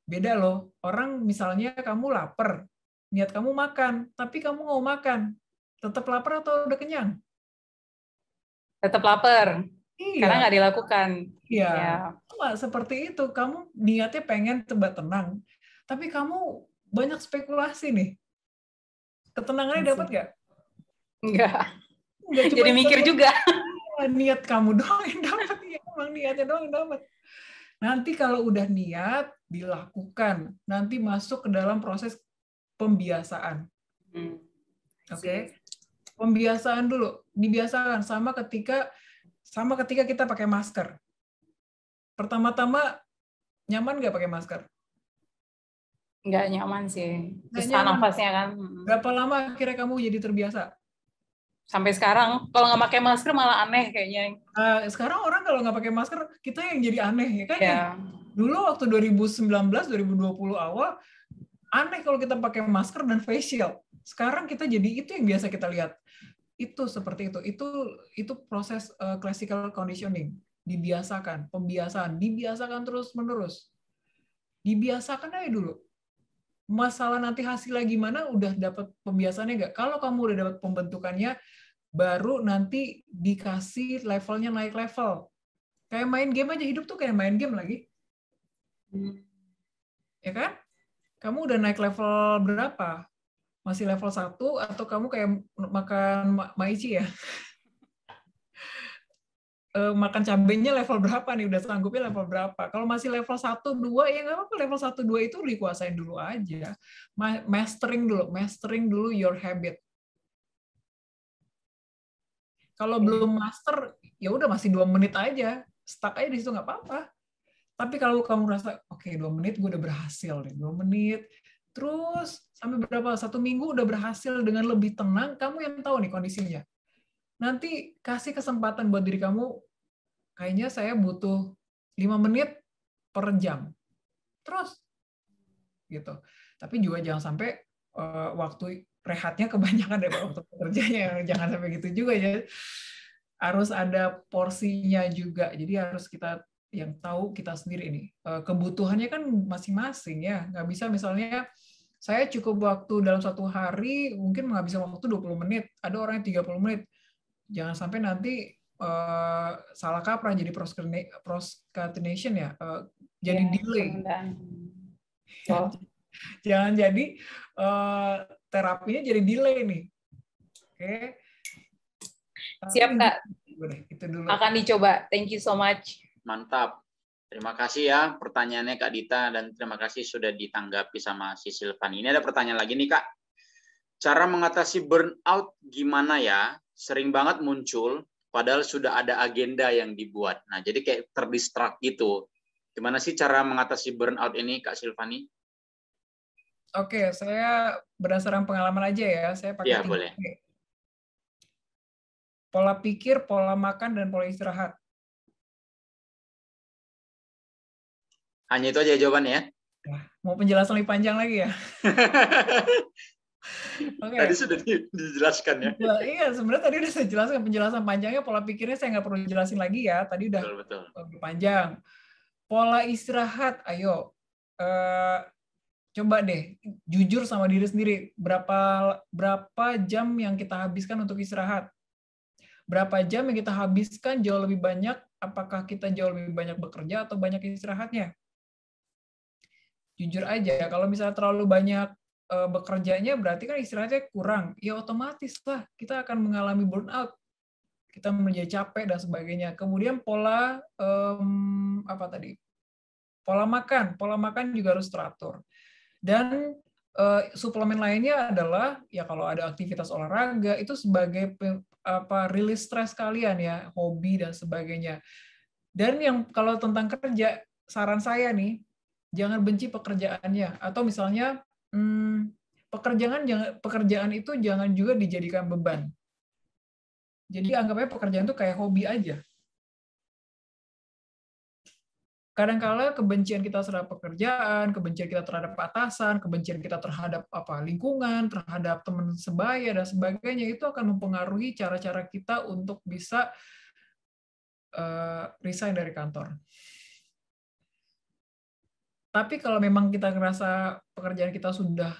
Beda loh. Orang misalnya kamu lapar, niat kamu makan, tapi kamu nggak mau makan. Tetap lapar atau udah kenyang? Tetap lapar. Iya. Karena nggak dilakukan. Iya. Ya. Seperti itu. Kamu niatnya pengen coba tenang, tapi kamu banyak spekulasi nih. Ketenangannya dapat nggak? Enggak. Jadi mikir juga. Niat kamu doang yang dapat, ya, emang niatnya doang yang dapat. Nanti kalau udah niat, dilakukan. Nanti masuk ke dalam proses pembiasaan. Oke? Pembiasaan dulu, dibiasakan sama ketika kita pakai masker. Pertama-tama nyaman nggak pakai masker? Nggak nyaman sih. Susah nafasnya kan. Berapa lama akhirnya kamu jadi terbiasa? Sampai sekarang, kalau nggak pakai masker malah aneh kayaknya. Sekarang orang kalau nggak pakai masker, kita yang jadi aneh, ya kan? Ya. Dulu waktu 2019, 2020 awal, aneh kalau kita pakai masker dan facial. Sekarang kita jadi itu yang biasa kita lihat. Itu seperti itu. Itu proses classical conditioning. Dibiasakan, pembiasaan. Dibiasakan terus-menerus. Dibiasakan aja dulu. Masalah nanti hasilnya gimana, udah dapat pembiasaannya nggak? Kalau kamu udah dapat pembentukannya, baru nanti dikasih levelnya naik level. Kayak main game aja, hidup tuh kayak main game lagi. Ya kan? Kamu udah naik level berapa? Masih level 1 atau kamu kayak makan maici ya? Makan cabenya level berapa nih? Udah sanggupnya level berapa? Kalau masih level 1, 2, ya nggak apa-apa. Level 1, 2 itu dikuasain dulu aja. Mastering dulu your habit. Kalau belum master, ya udah masih 2 menit aja. Stuck aja di situ, nggak apa-apa. Tapi kalau kamu rasa, oke, 2 menit gue udah berhasil nih, 2 menit. Terus sampai berapa? 1 minggu udah berhasil dengan lebih tenang, kamu yang tahu nih kondisinya. Nanti kasih kesempatan buat diri kamu, kayaknya saya butuh 5 menit per jam. Terus. Gitu. Tapi juga jangan sampai waktu rehatnya kebanyakan dari waktu kerjanya. Jangan sampai gitu juga ya. Harus ada porsinya juga. Jadi harus kita yang tahu kita sendiri ini. Kebutuhannya kan masing-masing ya. Nggak bisa misalnya saya cukup waktu dalam satu hari mungkin menghabiskan waktu 20 menit. Ada orang yang 30 menit. Jangan sampai nanti salah kaprah jadi procrastination ya. Jadi delay. Jangan jadi terapinya jadi delay nih. Oke. Siap, Kak. Itu dulu. Akan dicoba. Thank you so much. Mantap. Terima kasih ya pertanyaannya Kak Dita, dan terima kasih sudah ditanggapi sama si Silvani. Ini ada pertanyaan lagi nih Kak. Cara mengatasi burnout gimana ya? Sering banget muncul, padahal sudah ada agenda yang dibuat. Nah, jadi kayak terdistract gitu. Gimana sih cara mengatasi burnout ini Kak Silvani? Oke, saya berdasarkan pengalaman aja ya. Saya pakai 3P. Boleh. Pola pikir, pola makan, dan pola istirahat. Hanya itu aja jawabannya ya? Mau penjelasan lebih panjang lagi ya? Okay. Tadi sudah dijelaskan ya? Iya, sebenarnya tadi udah saya jelaskan penjelasan panjangnya, pola pikirnya saya nggak perlu jelasin lagi ya. Tadi udah lebih panjang. Pola istirahat, ayo. Coba deh, jujur sama diri sendiri. Berapa jam yang kita habiskan untuk istirahat? Berapa jam yang kita habiskan jauh lebih banyak, apakah kita jauh lebih banyak bekerja atau banyak istirahatnya? Jujur aja, kalau misalnya terlalu banyak bekerjanya, berarti kan istirahatnya kurang. Ya otomatis lah, kita akan mengalami burnout. Kita menjadi capek dan sebagainya. Kemudian pola, pola makan juga harus teratur. Dan suplemen lainnya adalah, ya kalau ada aktivitas olahraga, itu sebagai rilis stres kalian ya, hobi dan sebagainya. Dan yang kalau tentang kerja, saran saya nih, jangan benci pekerjaannya. Atau misalnya pekerjaan itu jangan juga dijadikan beban. Jadi anggapnya pekerjaan itu kayak hobi aja. Kadang-kala kebencian kita terhadap pekerjaan, kebencian kita terhadap atasan, kebencian kita terhadap lingkungan, terhadap teman sebaya dan sebagainya, itu akan mempengaruhi cara-cara kita untuk bisa resign dari kantor. Tapi kalau memang kita ngerasa pekerjaan kita sudah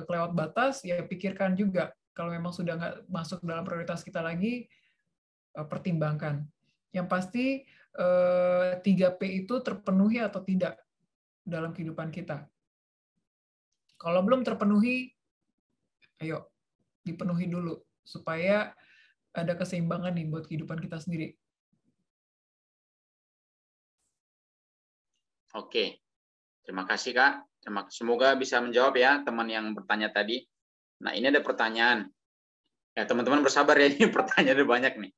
kelewat batas, ya pikirkan juga. Kalau memang sudah nggak masuk dalam prioritas kita lagi, pertimbangkan. Yang pasti 3P itu terpenuhi atau tidak dalam kehidupan kita. Kalau belum terpenuhi, ayo dipenuhi dulu supaya ada keseimbangan nih buat kehidupan kita sendiri. Oke, terima kasih Kak. Semoga bisa menjawab ya teman yang bertanya tadi. Nah, ini ada pertanyaan. Ya teman-teman bersabar ya, ini pertanyaannya banyak nih.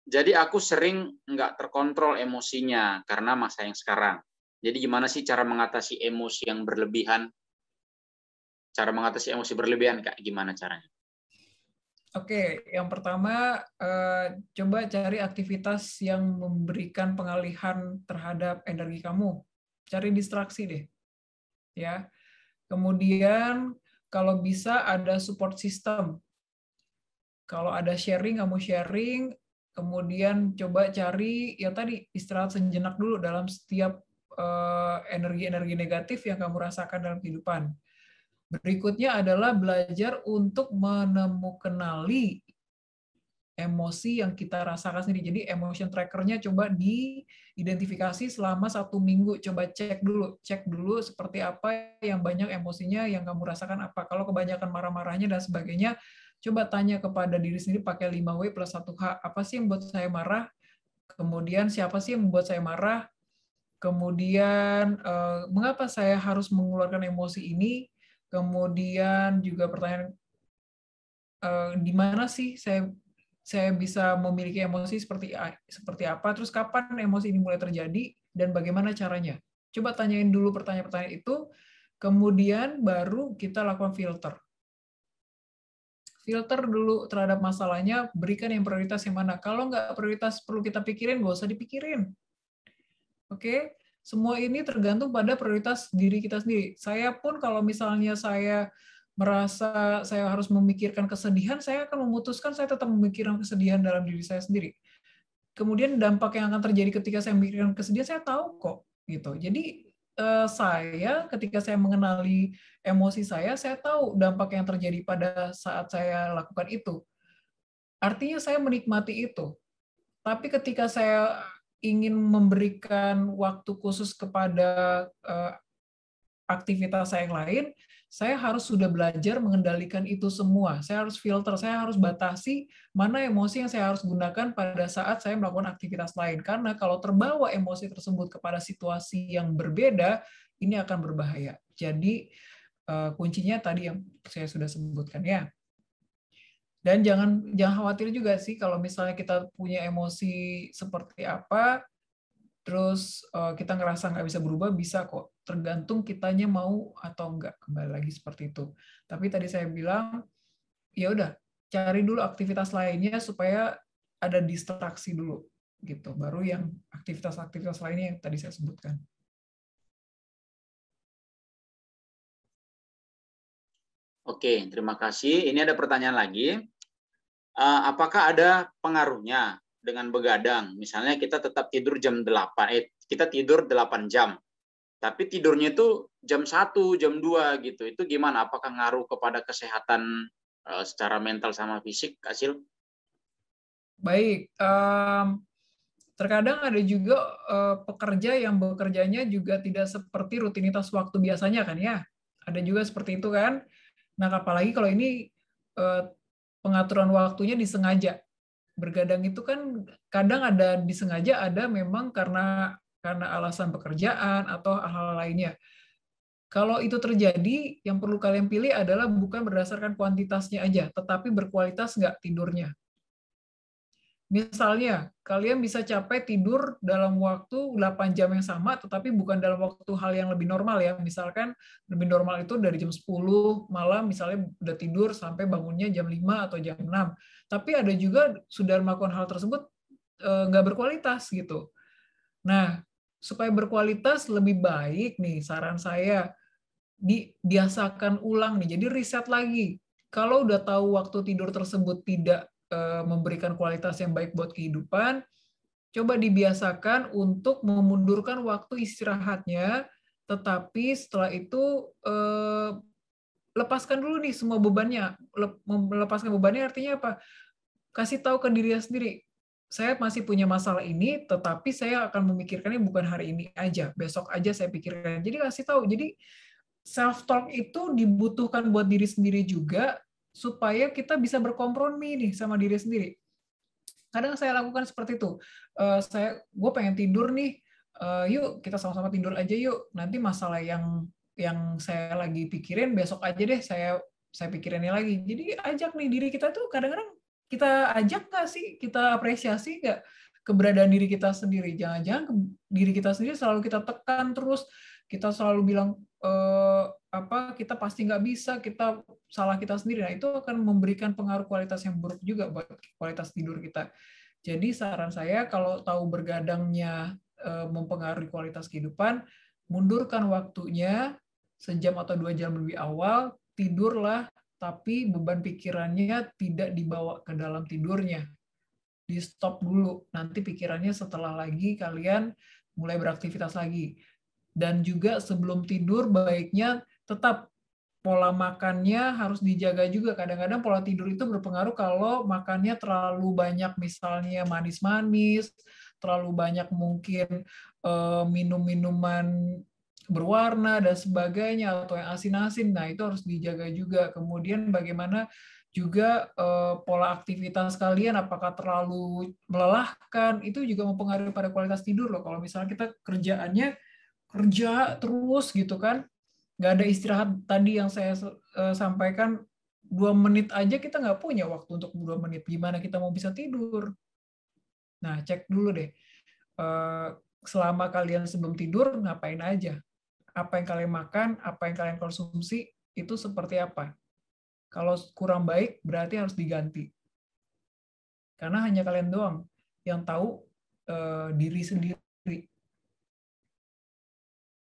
Jadi aku sering nggak terkontrol emosinya karena masa yang sekarang. Jadi gimana sih cara mengatasi emosi yang berlebihan? Cara mengatasi emosi berlebihan, Kak, gimana caranya? Oke, yang pertama coba cari aktivitas yang memberikan pengalihan terhadap energi kamu. Cari distraksi deh. Ya. Kemudian kalau bisa ada support system. Kalau ada sharing, kamu sharing. Kemudian coba cari, ya tadi, istirahat sejenak dulu dalam setiap energi-energi negatif yang kamu rasakan dalam kehidupan. Berikutnya adalah belajar untuk menemukanali emosi yang kita rasakan sendiri. Jadi emotion trackernya coba diidentifikasi selama 1 minggu. Coba cek dulu seperti apa yang banyak emosinya yang kamu rasakan apa. Kalau kebanyakan marah-marahnya dan sebagainya, coba tanya kepada diri sendiri pakai 5W plus 1H. Apa sih yang membuat saya marah? Kemudian siapa sih yang membuat saya marah? Kemudian mengapa saya harus mengeluarkan emosi ini? Kemudian juga pertanyaan, di mana sih saya bisa memiliki emosi seperti apa? Terus kapan emosi ini mulai terjadi dan bagaimana caranya? Coba tanyain dulu pertanyaan-pertanyaan itu, kemudian baru kita lakukan filter. Filter dulu terhadap masalahnya, berikan yang prioritas yang mana. Kalau nggak prioritas perlu kita pikirin, nggak usah dipikirin. Oke? Semua ini tergantung pada prioritas diri kita sendiri. Saya pun kalau misalnya saya merasa saya harus memikirkan kesedihan, saya akan memutuskan saya tetap memikirkan kesedihan dalam diri saya sendiri. Kemudian dampak yang akan terjadi ketika saya memikirkan kesedihan, saya tahu kok, gitu. Jadi saya ketika saya mengenali emosi saya tahu dampak yang terjadi pada saat saya lakukan itu. Artinya saya menikmati itu. Tapi ketika saya ingin memberikan waktu khusus kepada aktivitas saya yang lain, saya harus sudah belajar mengendalikan itu semua. Saya harus filter, saya harus batasi mana emosi yang saya harus gunakan pada saat saya melakukan aktivitas lain. Karena kalau terbawa emosi tersebut kepada situasi yang berbeda, ini akan berbahaya. Jadi kuncinya tadi yang saya sudah sebutkan ya. Dan jangan khawatir juga sih kalau misalnya kita punya emosi seperti apa, terus kita ngerasa nggak bisa berubah, bisa kok. Tergantung kitanya mau atau enggak, kembali lagi seperti itu. Tapi tadi saya bilang, ya udah, cari dulu aktivitas lainnya supaya ada distraksi dulu, gitu. Baru yang aktivitas-aktivitas lainnya yang tadi saya sebutkan. Oke, terima kasih. Ini ada pertanyaan lagi. Apakah ada pengaruhnya dengan begadang? Misalnya kita tetap tidur jam 8, kita tidur 8 jam. Tapi tidurnya itu jam 1, jam 2 gitu. Itu gimana? Apakah ngaruh kepada kesehatan secara mental sama fisik, Kak Sil? Baik. Terkadang ada juga pekerja yang bekerjanya juga tidak seperti rutinitas waktu biasanya kan ya. Ada juga seperti itu kan. Nah, apalagi kalau ini pengaturan waktunya disengaja. Bergadang itu kan kadang ada disengaja, ada memang karena alasan pekerjaan atau hal lainnya. Kalau itu terjadi, yang perlu kalian pilih adalah bukan berdasarkan kuantitasnya aja, tetapi berkualitas nggak tidurnya. Misalnya, kalian bisa capek tidur dalam waktu 8 jam yang sama, tetapi bukan dalam waktu hal yang lebih normal ya. Misalkan lebih normal itu dari jam 10 malam, misalnya udah tidur sampai bangunnya jam 5 atau jam 6. Tapi ada juga sudah melakukan hal tersebut nggak berkualitas gitu. Nah, supaya berkualitas lebih baik nih, saran saya, dibiasakan ulang nih. Jadi riset lagi. Kalau udah tahu waktu tidur tersebut tidak memberikan kualitas yang baik buat kehidupan, coba dibiasakan untuk memundurkan waktu istirahatnya, tetapi setelah itu lepaskan dulu nih semua bebannya. Melepaskan bebannya artinya apa? Kasih tahu ke diri sendiri, saya masih punya masalah ini, tetapi saya akan memikirkannya bukan hari ini aja, besok aja saya pikirkan. Jadi kasih tahu. Jadi self-talk itu dibutuhkan buat diri sendiri juga, supaya kita bisa berkompromi nih sama diri sendiri. Kadang saya lakukan seperti itu. Gue pengen tidur nih, yuk kita sama-sama tidur aja yuk. Nanti masalah yang saya lagi pikirin besok aja deh saya pikirinnya lagi. Jadi ajak nih diri kita tuh kadang-kadang kita ajak nggak sih, kita apresiasi nggak keberadaan diri kita sendiri. Jangan-jangan diri kita sendiri selalu kita tekan terus, kita selalu bilang kita pasti nggak bisa, kita salah kita sendiri. Nah, itu akan memberikan pengaruh kualitas yang buruk juga buat kualitas tidur kita. Jadi saran saya kalau tahu bergadangnya mempengaruhi kualitas kehidupan, mundurkan waktunya sejam atau 2 jam lebih awal, tidurlah, tapi beban pikirannya tidak dibawa ke dalam tidurnya. Di stop dulu, nanti pikirannya setelah lagi kalian mulai beraktivitas lagi. Dan juga sebelum tidur baiknya tetap pola makannya harus dijaga juga. Kadang-kadang pola tidur itu berpengaruh kalau makannya terlalu banyak, misalnya manis-manis, terlalu banyak mungkin minum-minuman berwarna dan sebagainya, atau yang asin-asin. Nah, itu harus dijaga juga. Kemudian bagaimana juga pola aktivitas kalian, apakah terlalu melelahkan, itu juga mempengaruhi pada kualitas tidur loh. Kalau misalnya kita kerjaannya kerja terus gitu kan, nggak ada istirahat tadi yang saya sampaikan, 2 menit aja kita nggak punya waktu untuk 2 menit. Gimana kita mau bisa tidur? Nah, cek dulu deh. Selama kalian sebelum tidur, ngapain aja? Apa yang kalian makan, apa yang kalian konsumsi, itu seperti apa? Kalau kurang baik, berarti harus diganti. Karena hanya kalian doang yang tahu diri sendiri.